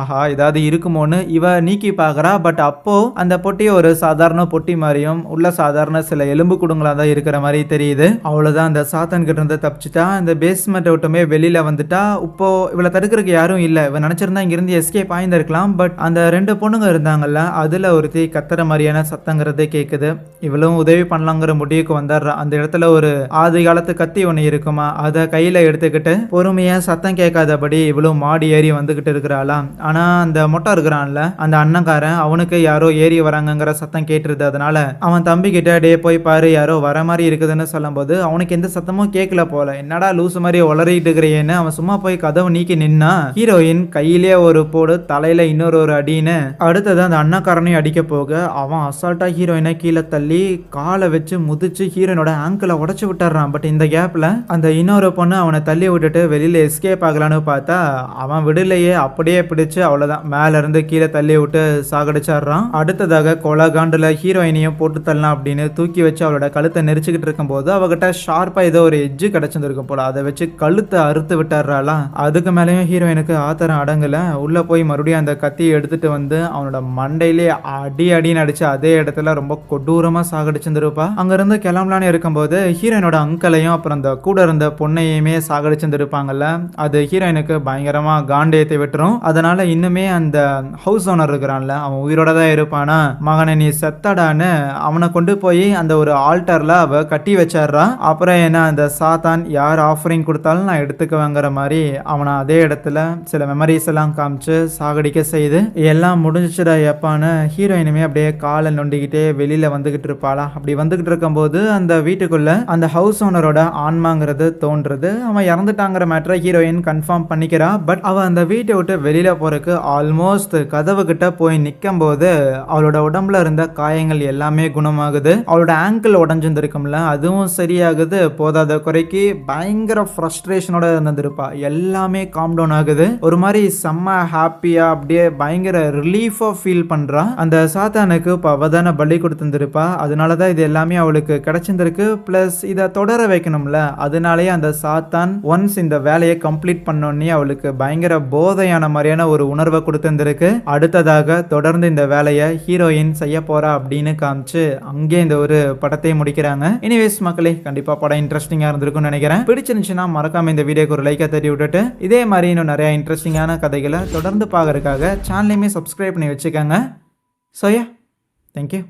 ஆஹா ஏதாவது இருக்குமோன்னு இவ நீக்கி பாக்குறா. பட் அப்போ அந்த பொட்டி ஒரு சாதாரண பொட்டி மாதிரியும் உள்ள உள்ள சாதாரண சில எலும்பு கூடுங்களா தான் இருக்கிற மாதிரி தெரியுது. அவ்வளவுதான், அந்த சாத்தான் கிட்ட இருந்து தப்பிச்சுட்டா. இந்த பேஸ்மெண்ட் விட்டுமே வெளியில வந்துட்டா. இப்போ இவளை தடுக்கிறதுக்கு யாரும் இல்ல. இவன் நினைச்சிருந்தா இங்க இருந்து எஸ்கேப் ஆயிருந்திருக்கலாம். பட் அந்த 2 பொண்ணுங்க இருந்தாங்கல்ல, அதுல ஒருத்தி கத்துற மாதிரியான சத்தங்கிறது கேக்குது. இவளும் உதவி பண்ணலாங்கிற முடிவுக்கு வந்துடுறா. அந்த இடத்துல ஒரு ஆதி காலத்து கத்தி ஒண்ணு இருக்குமா, அதை கையில எடுத்துக்கிட்டு பொறுமையா சத்தம் கேட்காதபடி இவளும் மாடி ஏறி வந்துகிட்டு இருக்கிறாளா. ஆனா அந்த மொட்டை இருக்கிறான்ல, அந்த அண்ணங்காரன், அவனுக்கு யாரோ ஏறி வராங்கங்கிற சத்தம் கேட்டுருது. அதனால அவன் தம்பி கிட்ட டே போய் பாரு, யாரோ வர மாதிரி இருக்குதுன்னு சொல்லும்போது அவனுக்கு எந்த சத்தமும் கேட்கல போல. என்னடா லூசு மாதிரி உளறிட்டு இருக்கிறேன்னு அவன் சும்மா போய் கதவு நீக்கி நின்னா. ஹீரோயின் கையிலேயே ஒரு போடு, தலையில இன்னொரு ஒரு அடின்னு அடுத்தது அந்த அண்ணக்காரனையும் அடிக்க போக அவன் அசால்ட்டா ஹீரோயினை கீழே தள்ளி காலை வச்சு முதிச்சு ஹீரோயினோட ஆங்கிளை உடச்சு விட்டுறான். பட் இந்த கேப்ல அந்த இன்னொரு பொண்ணு அவனை தள்ளி விட்டுட்டு வெளியில எஸ்கேப் ஆகலான்னு பார்த்தா அவன் விடலையே. அப்படியே பிடிச்சு அவ்வளவுதான் மேல இருந்து கீழே தள்ளி விட்டு சாகடிச்சாடுறான். அடுத்ததாக கொலகாண்டுல ஹீரோயினையும் போட்டு தள்ளலாம் அப்படின்னு தூக்கி வச்சு அவளோட கழுத்தை நெரிச்சுக்கிட்டு இருக்கும் போது அவகிட்ட ஷார்ப்பா ஏதோ ஒரு எட்ஜு கிடைச்சிருக்கும் போல. அதை வச்சு கழுத்தை அறுத்து விட்டுறாளா. அதுக்கு மேலேயும் ஹீரோயினுக்கு ஆத்திரம் அடங்கல. உள்ள போய் மறுபடியும் அந்த கத்தியை எடுத்துட்டு வந்து அவனோட மண்டையிலே அடி அடின்னு அடிச்சு அதே இடத்துல ரொம்ப கொடூரமா சாகடிச்சிருந்திருப்பா. அங்க இருந்து கிளம்பலான்னு இருக்கும்போது ஹீரோயினோட அங்கலையும் அப்புறம் அந்த கூட இருந்த பொண்ணையுமே சாகடிச்சிருந்திருப்பாங்கல்ல. அது ஹீரோயினுக்கு பயங்கரமா காண்டேத்தி விட்டுரும். அதனால இன்னுமே அந்த ஹவுஸ் ஓனர் இருக்கிறான்ல, அவன் உயிரோட தான் இருப்பானா. மகனை நீ செத்தடான்னு அவனை கொண்டு போய் அந்த ஒரு ஆல்டர்ல அவ கட்டி வச்சிடுறா. அப்புறம் என்ன, அந்த சாத்தான் யார் ஆஃபரிங் கொடுத்தாலும் நான் எடுத்துக்குவேங்கிற மாதிரி அவனை அதே இடத்துல சில மெமரிஸ் எல்லாம் காமிச்சு சாகடிக்க செய்து எல்லாம் முடிஞ்சிச்சுடா எப்பான்னு ஹீரோயினுமே அப்படியே காலை நொண்டிக்கிட்டே வெளியில வந்துகிட்டு இருப்பாளா. அப்படி வந்துகிட்டு இருக்கும் போது அந்த வீட்டுக்குள்ள அந்த ஹவுஸ் ஓனரோட ஆன்மாங்கிறது தோன்றது. அவன் இறந்துட்டாங்கிற மேட்டரை ஹீரோயின் கன்ஃபார்ம் பண்ணிக்கிறா. பட் அவ அந்த வீட்டை விட்டு வெளியில போறதுக்கு ஆல்மோஸ்ட் கதவு கிட்ட போய் நிற்கும் போது அவளோட உடம்புல இருந்த காயங்கள் எல்லாமே குணமாகுது. அவளோட ஆங்கிள் உடஞ்சிருந்திருக்கும்ல, அதுவும் சரியாகுது. போதாத குறைக்கு பயங்கர ஃப்ரஸ்ட்ரேஷனோட இருந்திருப்பா. எல்லாமே காம் டவுன் ஆகுது. ஒரு மாதிரி செம்ம ஹாப்பியா அப்படியே பயங்கர ரிலீஃபா ஃபீல் பண்றா. அந்த சாத்தானுக்கு இப்போ அவதான பலி கொடுத்துருப்பா. அதனாலதான் இது எல்லாமே அவளுக்கு கிடைச்சிருக்கு. பிளஸ் இதை தொடர வைக்கணும்ல, அதனாலேயே அந்த சாத்தான் ஒன்ஸ் இந்த வேலையை கம்ப்ளீட் பண்ணோன்னே அவளுக்கு பயங்கர போதையான மாதிரியான ஒரு உணர்வை கொடுத்துருக்கு. அடுத்ததாக தொடர்ந்து இந்த வேலையை ஹீரோயின் செய்ய போறா அப்படின்னு காமிச்சு அங்கே இந்த ஒரு படத்தை முடிக்கிறாங்க. எனிவேஸ் மக்களே, கண்டிப்பா படம் இன்ட்ரெஸ்டிங்கா இருந்திருக்கும்னு நினைக்கிறேன். பிடிச்சிருந்துச்சுன்னா மறக்காம இந்த வீடியோக்கு ஒரு லைக்கை தட்டி விட்டுட்டு இதே மாதிரி இன்னும் நிறைய இன்ட்ரெஸ்டிங்கான கதைகளை தொடர்ந்து பார்க்கறதுக்காக சேனலையுமே சப்ஸ்கிரைப் பண்ணி வச்சுக்கோங்க. So yeah, thank you.